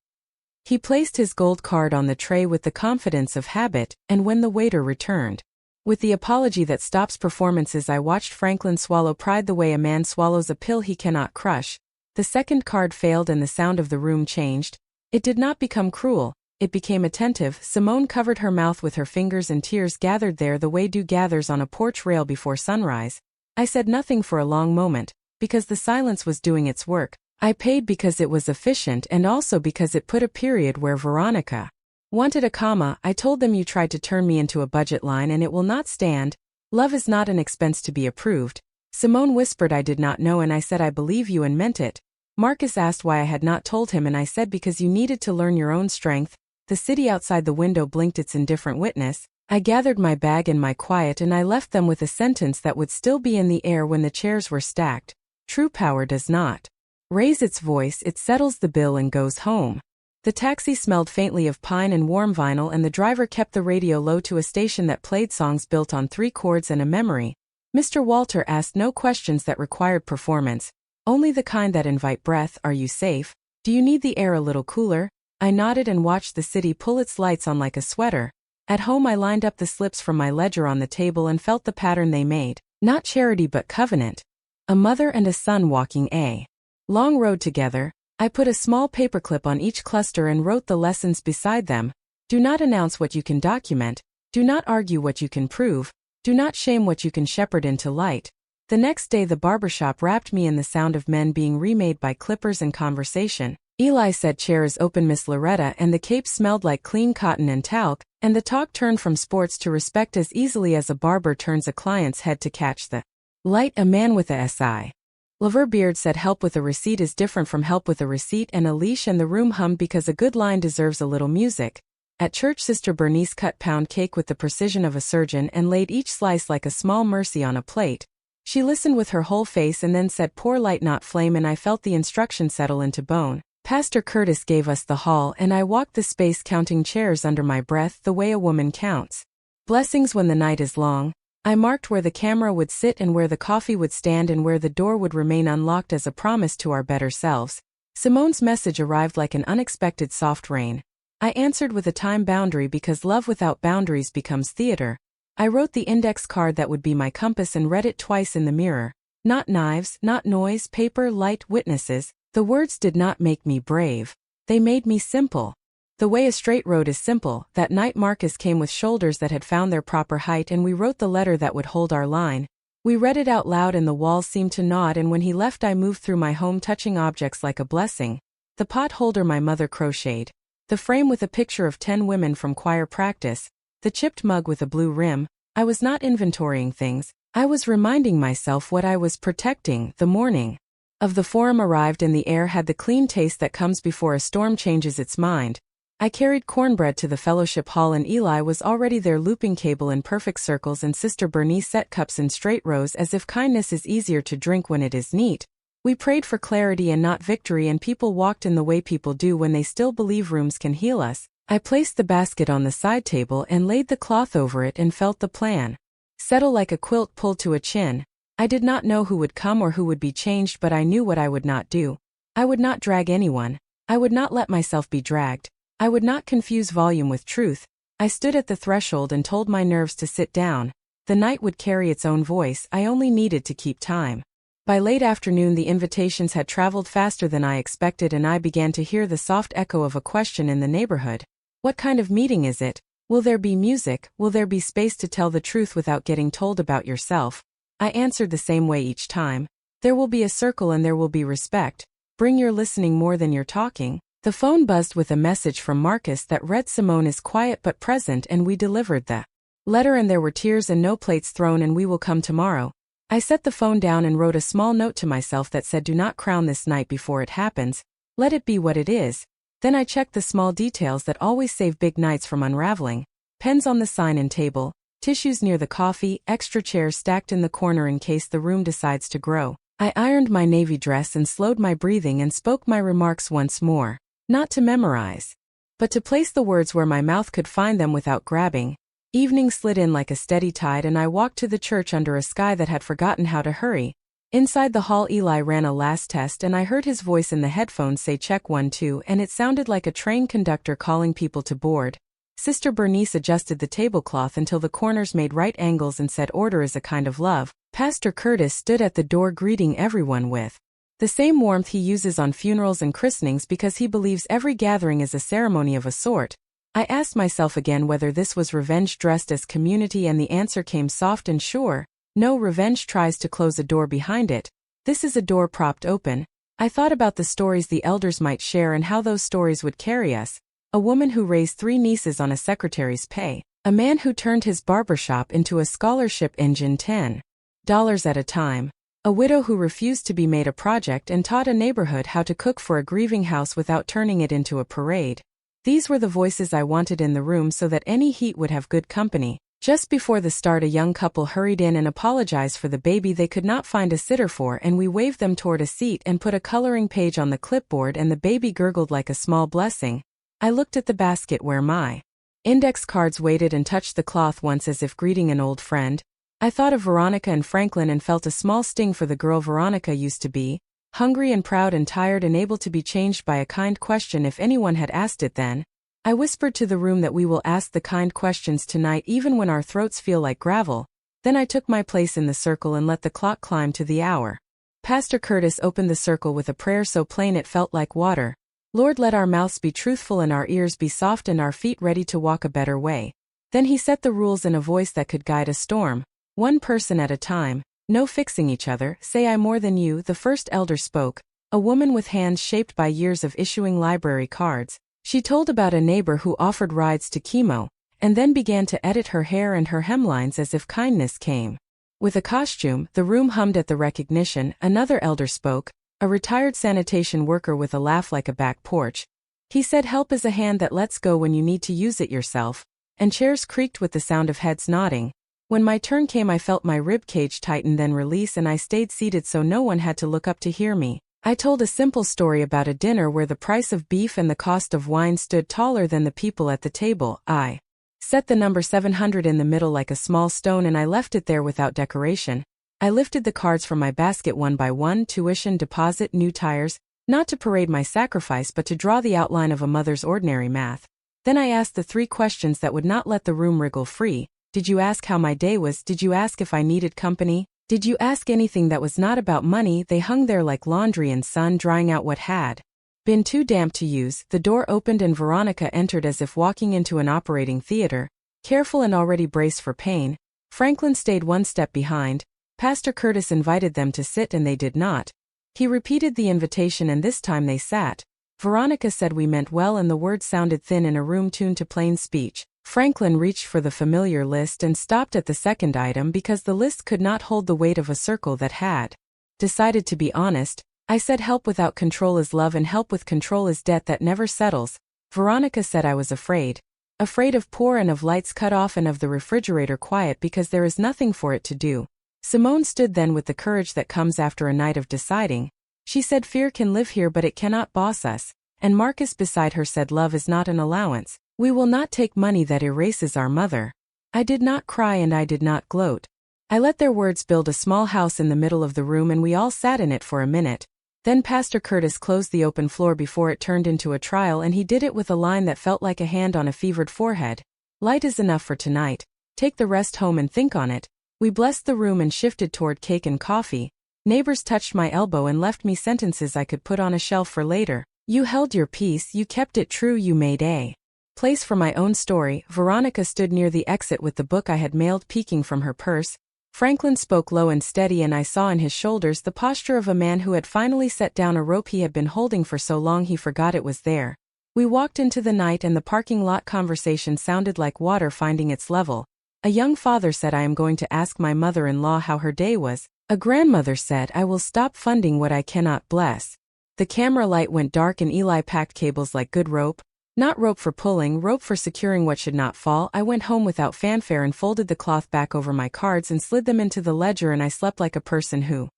He placed his gold card on the tray with the confidence of habit, and when the waiter returned with the apology that stops performances, I watched Franklin swallow pride the way a man swallows a pill he cannot crush. The second card failed and the sound of the room changed. It did not become cruel. It became attentive. Simone covered her mouth with her fingers and tears gathered there the way dew gathers on a porch rail before sunrise. I said nothing for a long moment, because the silence was doing its work. I paid because it was efficient and also because it put a period where Veronica wanted a comma. I told them you tried to turn me into a budget line and it will not stand. Love is not an expense to be approved. Simone whispered I did not know, and I said I believe you and meant it. Marcus asked why I had not told him and I said because you needed to learn your own strength. The city outside the window blinked its indifferent witness. I gathered my bag and my quiet and I left them with a sentence that would still be in the air when the chairs were stacked. True power does not raise its voice, it settles the bill and goes home. The taxi smelled faintly of pine and warm vinyl, and the driver kept the radio low to a station that played songs built on 3 chords and a memory. Mr. Walter asked no questions that required performance, only the kind that invite breath. Are you safe? Do you need the air a little cooler? I nodded and watched the city pull its lights on like a sweater. At home I lined up the slips from my ledger on the table and felt the pattern they made. Not charity but covenant. A mother and a son walking a long road together. I put a small paperclip on each cluster and wrote the lessons beside them. Do not announce what you can document. Do not argue what you can prove. Do not shame what you can shepherd into light. The next day the barbershop wrapped me in the sound of men being remade by clippers and conversation. Eli said, "Chairs open, Miss Loretta," and the cape smelled like clean cotton and talc, and the talk turned from sports to respect as easily as a barber turns a client's head to catch the light. A man with a SI. Laver Beard said, "Help with a receipt is different from help with a receipt and a leash," and the room hummed because a good line deserves a little music. At church, Sister Bernice cut pound cake with the precision of a surgeon and laid each slice like a small mercy on a plate. She listened with her whole face and then said, "Pour light, not flame," and I felt the instruction settle into bone. Pastor Curtis gave us the hall and I walked the space counting chairs under my breath the way a woman counts blessings when the night is long. I marked where the camera would sit and where the coffee would stand and where the door would remain unlocked as a promise to our better selves. Simone's message arrived like an unexpected soft rain. I answered with a time boundary because love without boundaries becomes theater. I wrote the index card that would be my compass and read it twice in the mirror. Not knives, not noise, paper, light, witnesses. The words did not make me brave. They made me simple. The way a straight road is simple. That night Marcus came with shoulders that had found their proper height and we wrote the letter that would hold our line. We read it out loud and the walls seemed to nod, and when he left I moved through my home touching objects like a blessing. The pot holder my mother crocheted. The frame with a picture of 10 women from choir practice. The chipped mug with a blue rim. I was not inventorying things. I was reminding myself what I was protecting. The morning of the forum arrived and the air had the clean taste that comes before a storm changes its mind. I carried cornbread to the fellowship hall and Eli was already there, looping cable in perfect circles, and Sister Bernice set cups in straight rows as if kindness is easier to drink when it is neat. We prayed for clarity and not victory, and people walked in the way people do when they still believe rooms can heal us. I placed the basket on the side table and laid the cloth over it and felt the plan settle like a quilt pulled to a chin. I did not know who would come or who would be changed, but I knew what I would not do. I would not drag anyone. I would not let myself be dragged. I would not confuse volume with truth. I stood at the threshold and told my nerves to sit down. The night would carry its own voice. I only needed to keep time. By late afternoon the invitations had traveled faster than I expected, and I began to hear the soft echo of a question in the neighborhood. What kind of meeting is it? Will there be music? Will there be space to tell the truth without getting told about yourself? I answered the same way each time. There will be a circle and there will be respect. Bring your listening more than your talking. The phone buzzed with a message from Marcus that read, "Simone is quiet but present," and we delivered the letter, and there were tears and no plates thrown, and "We will come tomorrow." I set the phone down and wrote a small note to myself that said, "Do not crown this night before it happens. Let it be what it is." Then I checked the small details that always save big nights from unraveling. Pens on the sign and table. Tissues near the coffee, extra chairs stacked in the corner in case the room decides to grow. I ironed my navy dress and slowed my breathing and spoke my remarks once more. Not to memorize, but to place the words where my mouth could find them without grabbing. Evening slid in like a steady tide and I walked to the church under a sky that had forgotten how to hurry. Inside the hall Eli ran a last test and I heard his voice in the headphones say, "Check 1 2," and it sounded like a train conductor calling people to board. Sister Bernice adjusted the tablecloth until the corners made right angles and said, "Order is a kind of love." Pastor Curtis stood at the door greeting everyone with the same warmth he uses on funerals and christenings because he believes every gathering is a ceremony of a sort. I asked myself again whether this was revenge dressed as community, and the answer came soft and sure. No, revenge tries to close a door behind it. This is a door propped open. I thought about the stories the elders might share and how those stories would carry us. A woman who raised 3 nieces on a secretary's pay. A man who turned his barbershop into a scholarship engine, $10 at a time. A widow who refused to be made a project and taught a neighborhood how to cook for a grieving house without turning it into a parade. These were the voices I wanted in the room so that any heat would have good company. Just before the start, a young couple hurried in and apologized for the baby they could not find a sitter for, and we waved them toward a seat and put a coloring page on the clipboard, and the baby gurgled like a small blessing. I looked at the basket where my index cards waited and touched the cloth once as if greeting an old friend. I thought of Veronica and Franklin and felt a small sting for the girl Veronica used to be, hungry and proud and tired and able to be changed by a kind question if anyone had asked it then. I whispered to the room that we will ask the kind questions tonight even when our throats feel like gravel. Then I took my place in the circle and let the clock climb to the hour. Pastor Curtis opened the circle with a prayer so plain it felt like water. "Lord, let our mouths be truthful and our ears be soft and our feet ready to walk a better way." Then he set the rules in a voice that could guide a storm. "One person at a time. No fixing each other. Say I more than you." The first elder spoke. A woman with hands shaped by years of issuing library cards. She told about a neighbor who offered rides to chemo, and then began to edit her hair and her hemlines as if kindness came. With a costume, the room hummed at the recognition. Another elder spoke, a retired sanitation worker with a laugh like a back porch. He said help is a hand that lets go when you need to use it yourself, and chairs creaked with the sound of heads nodding. When my turn came, I felt my rib cage tighten then release, and I stayed seated so no one had to look up to hear me. I told a simple story about a dinner where the price of beef and the cost of wine stood taller than the people at the table. I set the number 700 in the middle like a small stone, and I left it there without decoration. I lifted the cards from my basket one by one: tuition, deposit, new tires, not to parade my sacrifice but to draw the outline of a mother's ordinary math. Then I asked the 3 questions that would not let the room wriggle free. Did you ask how my day was? Did you ask if I needed company? Did you ask anything that was not about money? They hung there like laundry in sun drying out what had been too damp to use. The door opened and Veronica entered as if walking into an operating theater, careful and already braced for pain. Franklin stayed one step behind. Pastor Curtis invited them to sit and they did not. He repeated the invitation and this time they sat. Veronica said we meant well and the words sounded thin in a room tuned to plain speech. Franklin reached for the familiar list and stopped at the second item because the list could not hold the weight of a circle that had decided to be honest. I said help without control is love and help with control is debt that never settles. Veronica said I was afraid. Afraid of poor and of lights cut off and of the refrigerator quiet because there is nothing for it to do. Simone stood then with the courage that comes after a night of deciding. She said fear can live here but it cannot boss us. And Marcus beside her said love is not an allowance. We will not take money that erases our mother. I did not cry and I did not gloat. I let their words build a small house in the middle of the room and we all sat in it for a minute. Then Pastor Curtis closed the open floor before it turned into a trial, and he did it with a line that felt like a hand on a fevered forehead. Light is enough for tonight. Take the rest home and think on it. We blessed the room and shifted toward cake and coffee. Neighbors touched my elbow and left me sentences I could put on a shelf for later. You held your peace, you kept it true, you made a place for my own story. Veronica stood near the exit with the book I had mailed peeking from her purse. Franklin spoke low and steady, and I saw in his shoulders the posture of a man who had finally set down a rope he had been holding for so long he forgot it was there. We walked into the night and the parking lot conversation sounded like water finding its level. A young father said I am going to ask my mother-in-law how her day was. A grandmother said I will stop funding what I cannot bless. The camera light went dark and Eli packed cables like good rope. Not rope for pulling, rope for securing what should not fall. I went home without fanfare and folded the cloth back over my cards and slid them into the ledger, and I slept like a person who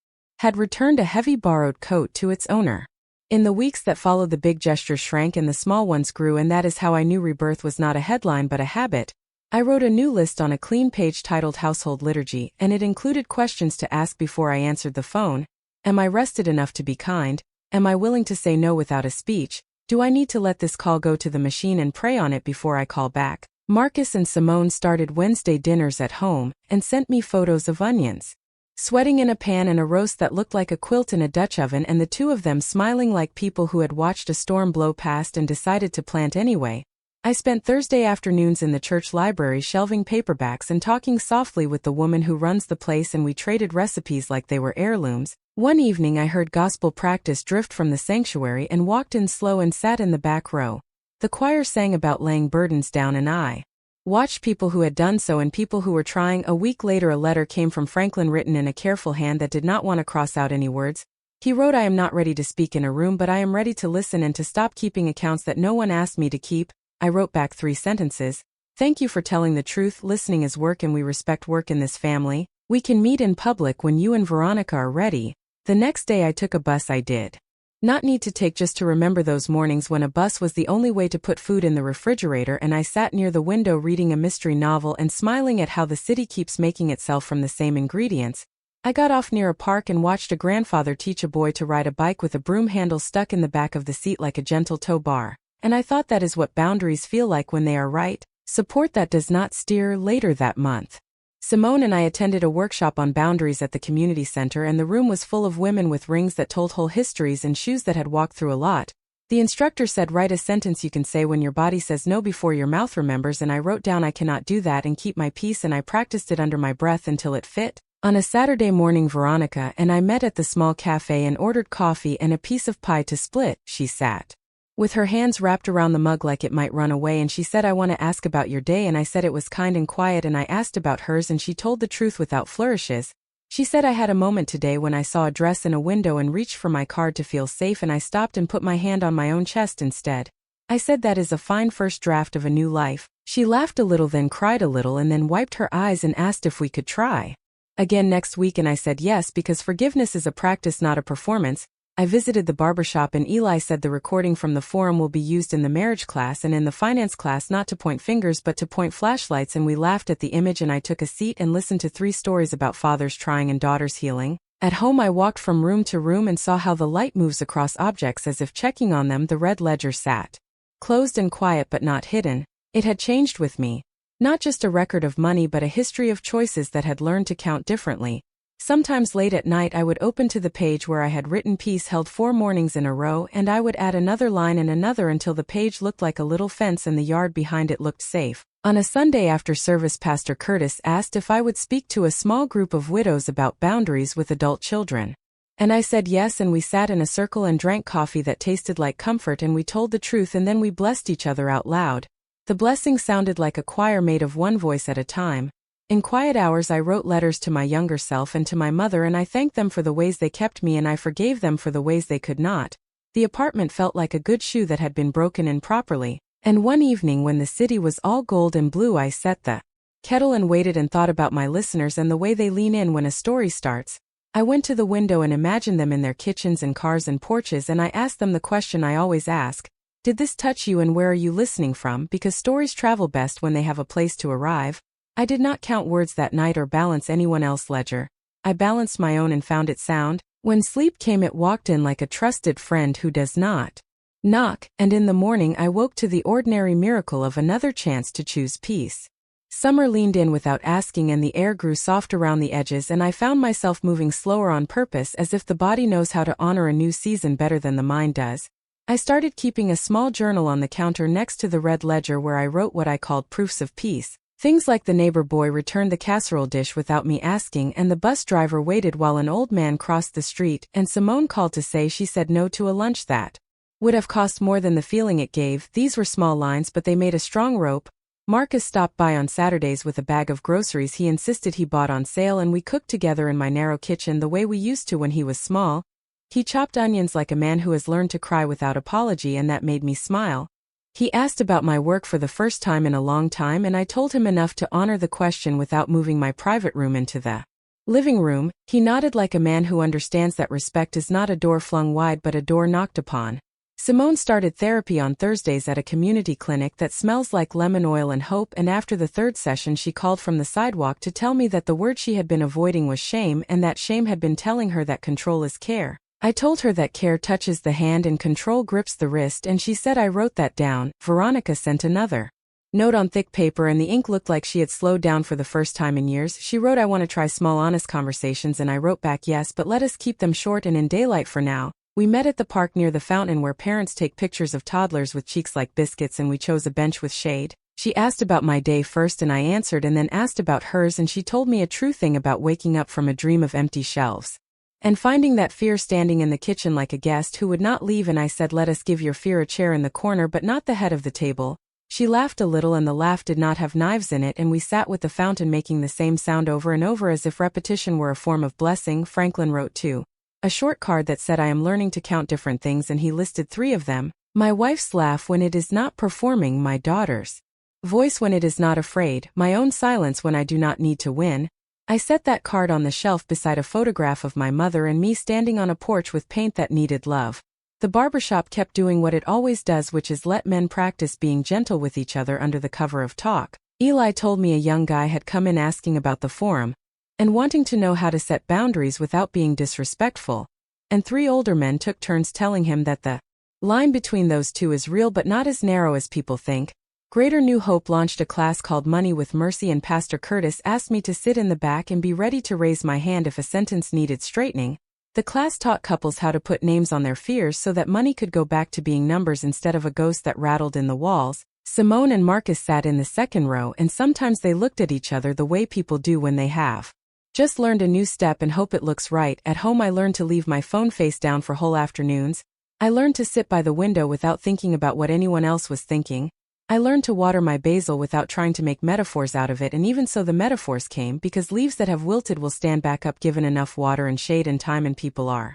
had returned a heavy borrowed coat to its owner. In the weeks that followed, the big gestures shrank and the small ones grew, and that is how I knew rebirth was not a headline but a habit. I wrote a new list on a clean page titled Household Liturgy, and it included questions to ask before I answered the phone. Am I rested enough to be kind? Am I willing to say no without a speech? Do I need to let this call go to the machine and pray on it before I call back? Marcus and Simone started Wednesday dinners at home and sent me photos of onions sweating in a pan and a roast that looked like a quilt in a Dutch oven, and the two of them smiling like people who had watched a storm blow past and decided to plant anyway. I spent Thursday afternoons in the church library shelving paperbacks and talking softly with the woman who runs the place, and we traded recipes like they were heirlooms. One evening I heard gospel practice drift from the sanctuary and walked in slow and sat in the back row. The choir sang about laying burdens down, and I watched people who had done so and people who were trying. A week later a letter came from Franklin written in a careful hand that did not want to cross out any words. He wrote, I am not ready to speak in a room, but I am ready to listen and to stop keeping accounts that no one asked me to keep. I wrote back 3 sentences. Thank you for telling the truth. Listening is work and we respect work in this family. We can meet in public when you and Veronica are ready. The next day I took a bus I did not need to take just to remember those mornings when a bus was the only way to put food in the refrigerator, and I sat near the window reading a mystery novel and smiling at how the city keeps making itself from the same ingredients. I got off near a park and watched a grandfather teach a boy to ride a bike with a broom handle stuck in the back of the seat like a gentle tow bar. And I thought that is what boundaries feel like when they are right. Support that does not steer. Later that month, Simone and I attended a workshop on boundaries at the community center, and the room was full of women with rings that told whole histories and shoes that had walked through a lot. The instructor said, write a sentence you can say when your body says no before your mouth remembers, and I wrote down I cannot do that and keep my peace, and I practiced it under my breath until it fit. On a Saturday morning, Veronica and I met at the small cafe and ordered coffee and a piece of pie to split. She sat with her hands wrapped around the mug like it might run away, and she said, "I want to ask about your day," and I said it was kind and quiet, and I asked about hers, and she told the truth without flourishes. She said, "I had a moment today when I saw a dress in a window and reached for my card to feel safe, and I stopped and put my hand on my own chest instead." I said, "That is a fine first draft of a new life." She laughed a little, then cried a little, and then wiped her eyes and asked if we could try again next week, and I said yes, because forgiveness is a practice, not a performance. I visited the barbershop, and Eli said the recording from the forum will be used in the marriage class and in the finance class, not to point fingers but to point flashlights, and we laughed at the image, and I took a seat and listened to 3 stories about fathers trying and daughters healing. At home, I walked from room to room and saw how the light moves across objects as if checking on them. The red ledger sat closed and quiet but not hidden. It had changed with me. Not just a record of money but a history of choices that had learned to count differently. Sometimes late at night I would open to the page where I had written "peace held 4 mornings in a row," and I would add another line and another until the page looked like a little fence and the yard behind it looked safe. On a Sunday after service, Pastor Curtis asked if I would speak to a small group of widows about boundaries with adult children. And I said yes, and we sat in a circle and drank coffee that tasted like comfort, and we told the truth, and then we blessed each other out loud. The blessing sounded like a choir made of one voice at a time. In quiet hours I wrote letters to my younger self and to my mother, and I thanked them for the ways they kept me, and I forgave them for the ways they could not. The apartment felt like a good shoe that had been broken in properly. And one evening when the city was all gold and blue, I set the kettle and waited and thought about my listeners and the way they lean in when a story starts. I went to the window and imagined them in their kitchens and cars and porches, and I asked them the question I always ask: did this touch you, and where are you listening from? Because stories travel best when they have a place to arrive. I did not count words that night or balance anyone else's ledger. I balanced my own and found it sound. When sleep came, it walked in like a trusted friend who does not knock, and in the morning I woke to the ordinary miracle of another chance to choose peace. Summer leaned in without asking, and the air grew soft around the edges, and I found myself moving slower on purpose, as if the body knows how to honor a new season better than the mind does. I started keeping a small journal on the counter next to the red ledger where I wrote what I called proofs of peace. Things like the neighbor boy returned the casserole dish without me asking, and the bus driver waited while an old man crossed the street, and Simone called to say she said no to a lunch that would have cost more than the feeling it gave. These were small lines, but they made a strong rope. Marcus stopped by on Saturdays with a bag of groceries he insisted he bought on sale, and we cooked together in my narrow kitchen the way we used to when he was small. He chopped onions like a man who has learned to cry without apology, and that made me smile. He asked about my work for the first time in a long time, and I told him enough to honor the question without moving my private room into the living room. He nodded like a man who understands that respect is not a door flung wide but a door knocked upon. Simone started therapy on Thursdays at a community clinic that smells like lemon oil and hope, and after the 3rd session she called from the sidewalk to tell me that the word she had been avoiding was shame, and that shame had been telling her that control is care. I told her that care touches the hand and control grips the wrist, and she said I wrote that down. Veronica sent another note on thick paper, and the ink looked like she had slowed down for the first time in years. She wrote, "I want to try small honest conversations," and I wrote back, "Yes, but let us keep them short and in daylight for now." We met at the park near the fountain where parents take pictures of toddlers with cheeks like biscuits, and we chose a bench with shade. She asked about my day first, and I answered, and then asked about hers, and she told me a true thing about waking up from a dream of empty shelves and finding that fear standing in the kitchen like a guest who would not leave, and I said, "Let us give your fear a chair in the corner but not the head of the table." She laughed a little, and the laugh did not have knives in it, and we sat with the fountain making the same sound over and over as if repetition were a form of blessing. Franklin wrote too a short card that said, "I am learning to count different things," and he listed 3 of them. My wife's laugh when it is not performing, my daughter's voice when it is not afraid, my own silence when I do not need to win. I set that card on the shelf beside a photograph of my mother and me standing on a porch with paint that needed love. The barbershop kept doing what it always does, which is let men practice being gentle with each other under the cover of talk. Eli told me a young guy had come in asking about the forum and wanting to know how to set boundaries without being disrespectful, and 3 older men took turns telling him that the line between those two is real but not as narrow as people think. Greater New Hope launched a class called Money with Mercy, and Pastor Curtis asked me to sit in the back and be ready to raise my hand if a sentence needed straightening. The class taught couples how to put names on their fears so that money could go back to being numbers instead of a ghost that rattled in the walls. Simone and Marcus sat in the second row, and sometimes they looked at each other the way people do when they have Just learned a new step and hope it looks right. At home I learned to leave my phone face down for whole afternoons. I learned to sit by the window without thinking about what anyone else was thinking. I learned to water my basil without trying to make metaphors out of it, and even so the metaphors came because leaves that have wilted will stand back up given enough water and shade and time, and people are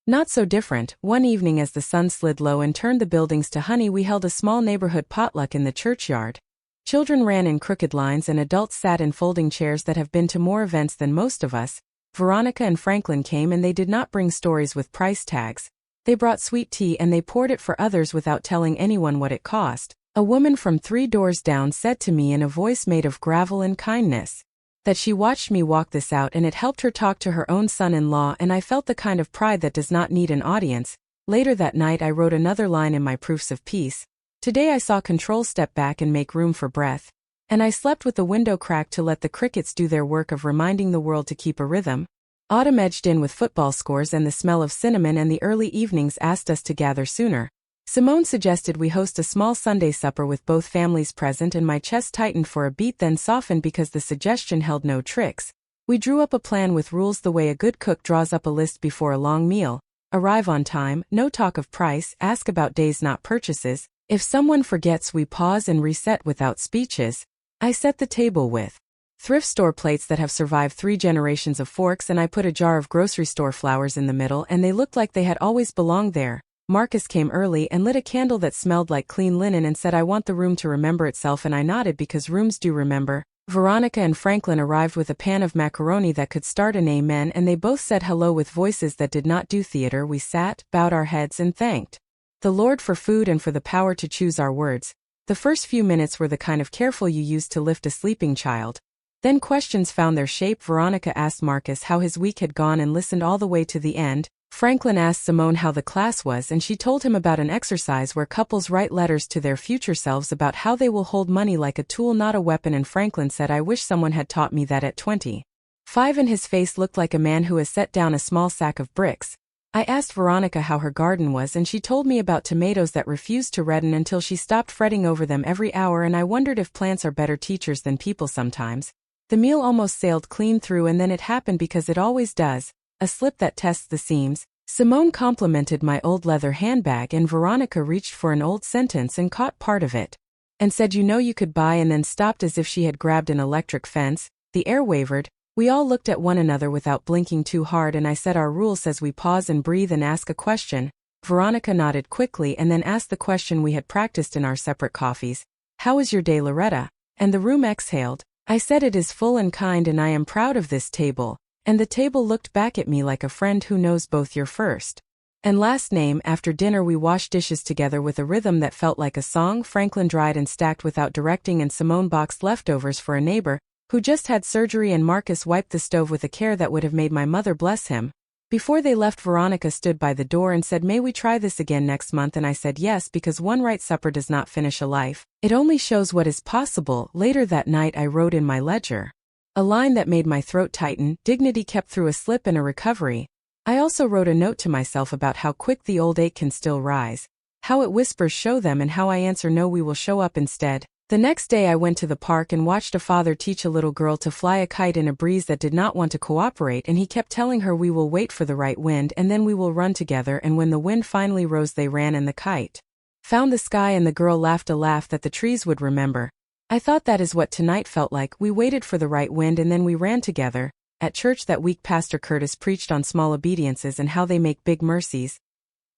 not so different. One evening as the sun slid low and turned the buildings to honey, we held a small neighborhood potluck in the churchyard. Children ran in crooked lines and adults sat in folding chairs that have been to more events than most of us. Veronica and Franklin came, and they did not bring stories with price tags. They brought sweet tea and they poured it for others without telling anyone what it cost. A woman from 3 doors down said to me in a voice made of gravel and kindness that she watched me walk this out and it helped her talk to her own son-in-law, and I felt the kind of pride that does not need an audience. Later that night I wrote another line in my proofs of peace. Today I saw control step back and make room for breath. And I slept with the window cracked to let the crickets do their work of reminding the world to keep a rhythm. Autumn edged in with football scores and the smell of cinnamon, and the early evenings asked us to gather sooner. Simone suggested we host a small Sunday supper with both families present, and my chest tightened for a beat then softened because the suggestion held no tricks. We drew up a plan with rules the way a good cook draws up a list before a long meal. Arrive on time, no talk of price, ask about days not purchases. If someone forgets we pause and reset without speeches. I set the table with thrift store plates that have survived 3 generations of forks, and I put a jar of grocery store flowers in the middle, and they looked like they had always belonged there. Marcus came early and lit a candle that smelled like clean linen and said, "I want the room to remember itself," and I nodded because rooms do remember. Veronica and Franklin arrived with a pan of macaroni that could start an amen, and they both said hello with voices that did not do theater. We sat, bowed our heads, and thanked the Lord for food and for the power to choose our words. The first few minutes were the kind of careful you use to lift a sleeping child. Then questions found their shape. Veronica asked Marcus how his week had gone and listened all the way to the end. Franklin asked Simone how the class was, and she told him about an exercise where couples write letters to their future selves about how they will hold money like a tool, not a weapon, and Franklin said, "I wish someone had taught me that at 25, and his face looked like a man who has set down a small sack of bricks. I asked Veronica how her garden was, and she told me about tomatoes that refused to redden until she stopped fretting over them every hour, and I wondered if plants are better teachers than people sometimes. The meal almost sailed clean through, and then it happened because it always does. A slip that tests the seams. Simone complimented my old leather handbag, and Veronica reached for an old sentence and caught part of it. And said, "You know you could buy," and then stopped as if she had grabbed an electric fence. The air wavered. We all looked at one another without blinking too hard, and I said, "Our rule says we pause and breathe and ask a question." Veronica nodded quickly and then asked the question we had practiced in our separate coffees. "How is your day, Loretta?" And the room exhaled. I said, "It is full and kind, and I am proud of this table." And the table looked back at me like a friend who knows both your first and last name. After dinner we washed dishes together with a rhythm that felt like a song. Franklin dried and stacked without directing, and Simone boxed leftovers for a neighbor who just had surgery, and Marcus wiped the stove with a care that would have made my mother bless him. Before they left, Veronica stood by the door and said, "May we try this again next month?" And I said yes, because one right supper does not finish a life. It only shows what is possible. Later that night I wrote in my ledger a line that made my throat tighten: dignity kept through a slip and a recovery. I also wrote a note to myself about how quick the old ache can still rise, how it whispers "show them," and how I answer "no, we will show up instead." The next day I went to the park and watched a father teach a little girl to fly a kite in a breeze that did not want to cooperate, and he kept telling her, "We will wait for the right wind and then we will run together," and when the wind finally rose they ran and the kite found the sky, and the girl laughed a laugh that the trees would remember. I thought that is what tonight felt like. We waited for the right wind and then we ran together. At church that week Pastor Curtis preached on small obediences and how they make big mercies.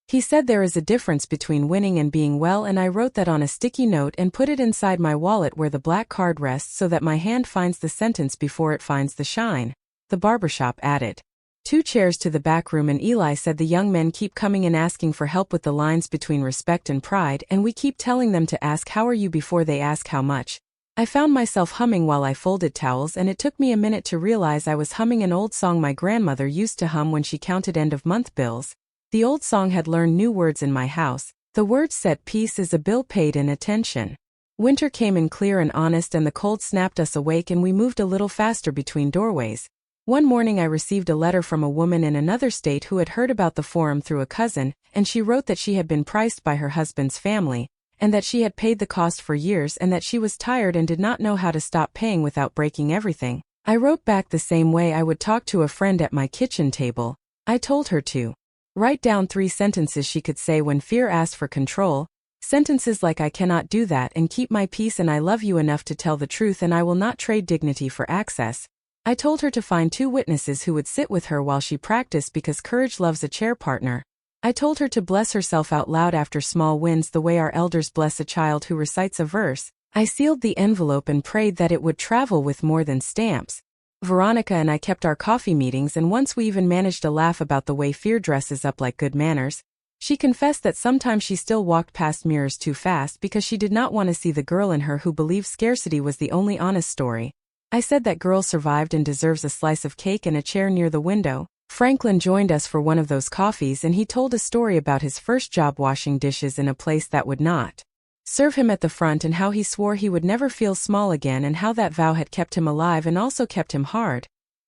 He said there is a difference between winning and being well, and I wrote that on a sticky note and put it inside my wallet where the black card rests so that my hand finds the sentence before it finds the shine. The barbershop added 2 chairs to the back room, and Eli said, "The young men keep coming and asking for help with the lines between respect and pride, and we keep telling them to ask how are you before they ask how much." I found myself humming while I folded towels, and it took me a minute to realize I was humming an old song my grandmother used to hum when she counted end-of-month bills. The old song had learned new words in my house. The words said, "Peace is a bill paid in attention." Winter came in clear and honest, and the cold snapped us awake, and we moved a little faster between doorways. One morning I received a letter from a woman in another state who had heard about the forum through a cousin, and she wrote that she had been priced by her husband's family, and that she had paid the cost for years, and that she was tired and did not know how to stop paying without breaking everything. I wrote back the same way I would talk to a friend at my kitchen table. I told her to write down 3 sentences she could say when fear asked for control. Sentences like I cannot do that and keep my peace and I love you enough to tell the truth and I will not trade dignity for access. I told her to find 2 witnesses who would sit with her while she practiced because courage loves a chair partner. I told her to bless herself out loud after small wins the way our elders bless a child who recites a verse. I sealed the envelope and prayed that it would travel with more than stamps. Veronica and I kept our coffee meetings and once we even managed to laugh about the way fear dresses up like good manners. She confessed that sometimes she still walked past mirrors too fast because she did not want to see the girl in her who believed scarcity was the only honest story. I said that girl survived and deserves a slice of cake and a chair near the window. Franklin joined us for one of those coffees and he told a story about his first job washing dishes in a place that would not serve him at the front and how he swore he would never feel small again and how that vow had kept him alive and also kept him hard.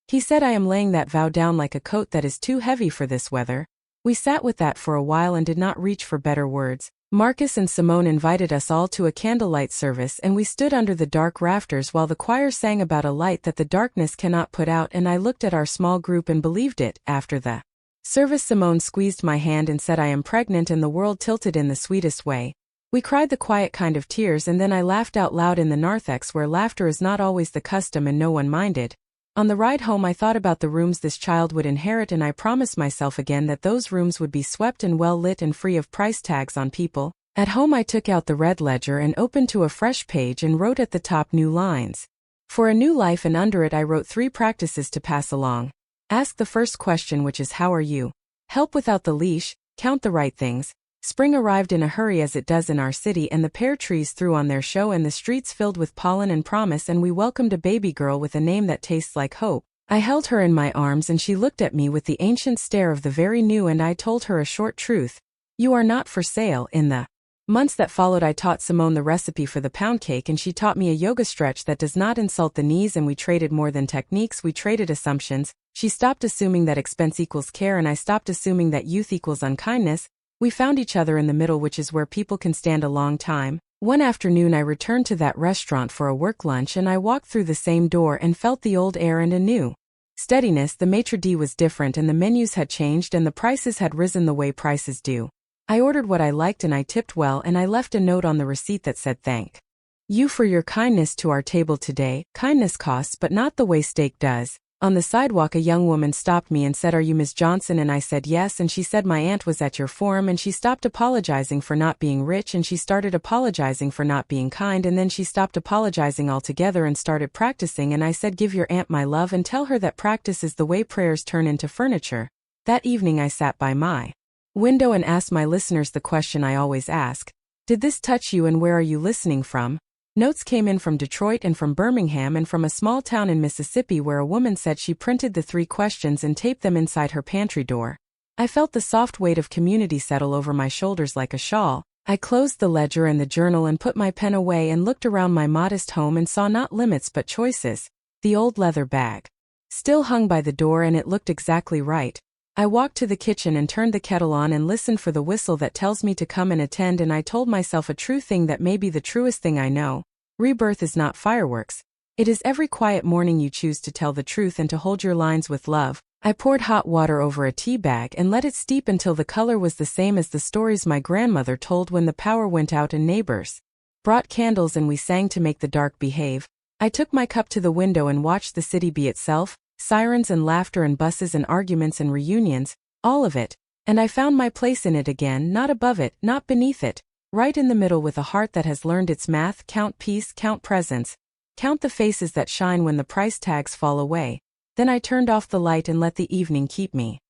He said I am laying that vow down like a coat that is too heavy for this weather. We sat with that for a while and did not reach for better words. Marcus and Simone invited us all to a candlelight service and we stood under the dark rafters while the choir sang about a light that the darkness cannot put out and I looked at our small group and believed it. After the service Simone squeezed my hand and said I am pregnant and the world tilted in the sweetest way. We cried the quiet kind of tears and then I laughed out loud in the narthex where laughter is not always the custom and no one minded. On the ride home I thought about the rooms this child would inherit and I promised myself again that those rooms would be swept and well lit and free of price tags on people. At home I took out the red ledger and opened to a fresh page and wrote at the top new lines. For a new life and under it I wrote 3 practices to pass along. Ask the first question which is how are you? Help without the leash, count the right things. Spring arrived in a hurry as it does in our city and the pear trees threw on their show and the streets filled with pollen and promise and we welcomed a baby girl with a name that tastes like hope. I held her in my arms and she looked at me with the ancient stare of the very new and I told her a short truth. You are not for sale. In the months that followed I taught Simone the recipe for the pound cake and she taught me a yoga stretch that does not insult the knees and we traded more than techniques, we traded assumptions. She stopped assuming that expense equals care and I stopped assuming that youth equals unkindness. We found each other in the middle which is where people can stand a long time. One afternoon I returned to that restaurant for a work lunch and I walked through the same door and felt the old air and a new steadiness. The maitre d' was different and the menus had changed and the prices had risen the way prices do. I ordered what I liked and I tipped well and I left a note on the receipt that said thank you for your kindness to our table today. Kindness costs but not the way steak does. On the sidewalk a young woman stopped me and said are you Miss Johnson and I said yes and she said my aunt was at your forum and she stopped apologizing for not being rich and she started apologizing for not being kind and then she stopped apologizing altogether and started practicing and I said give your aunt my love and tell her that practice is the way prayers turn into furniture. That evening I sat by my window and asked my listeners the question I always ask. Did this touch you and where are you listening from? Notes came in from Detroit and from Birmingham and from a small town in Mississippi where a woman said she printed the 3 questions and taped them inside her pantry door. I felt the soft weight of community settle over my shoulders like a shawl. I closed the ledger and the journal and put my pen away and looked around my modest home and saw not limits but choices. The old leather bag still hung by the door and it looked exactly right. I walked to the kitchen and turned the kettle on and listened for the whistle that tells me to come and attend and I told myself a true thing that may be the truest thing I know. Rebirth is not fireworks. It is every quiet morning you choose to tell the truth and to hold your lines with love. I poured hot water over a tea bag and let it steep until the color was the same as the stories my grandmother told when the power went out and neighbors brought candles and we sang to make the dark behave. I took my cup to the window and watched the city be itself. Sirens and laughter and buses and arguments and reunions, all of it, and I found my place in it again, not above it, not beneath it, right in the middle with a heart that has learned its math, count peace, count presence, count the faces that shine when the price tags fall away. Then I turned off the light and let the evening keep me.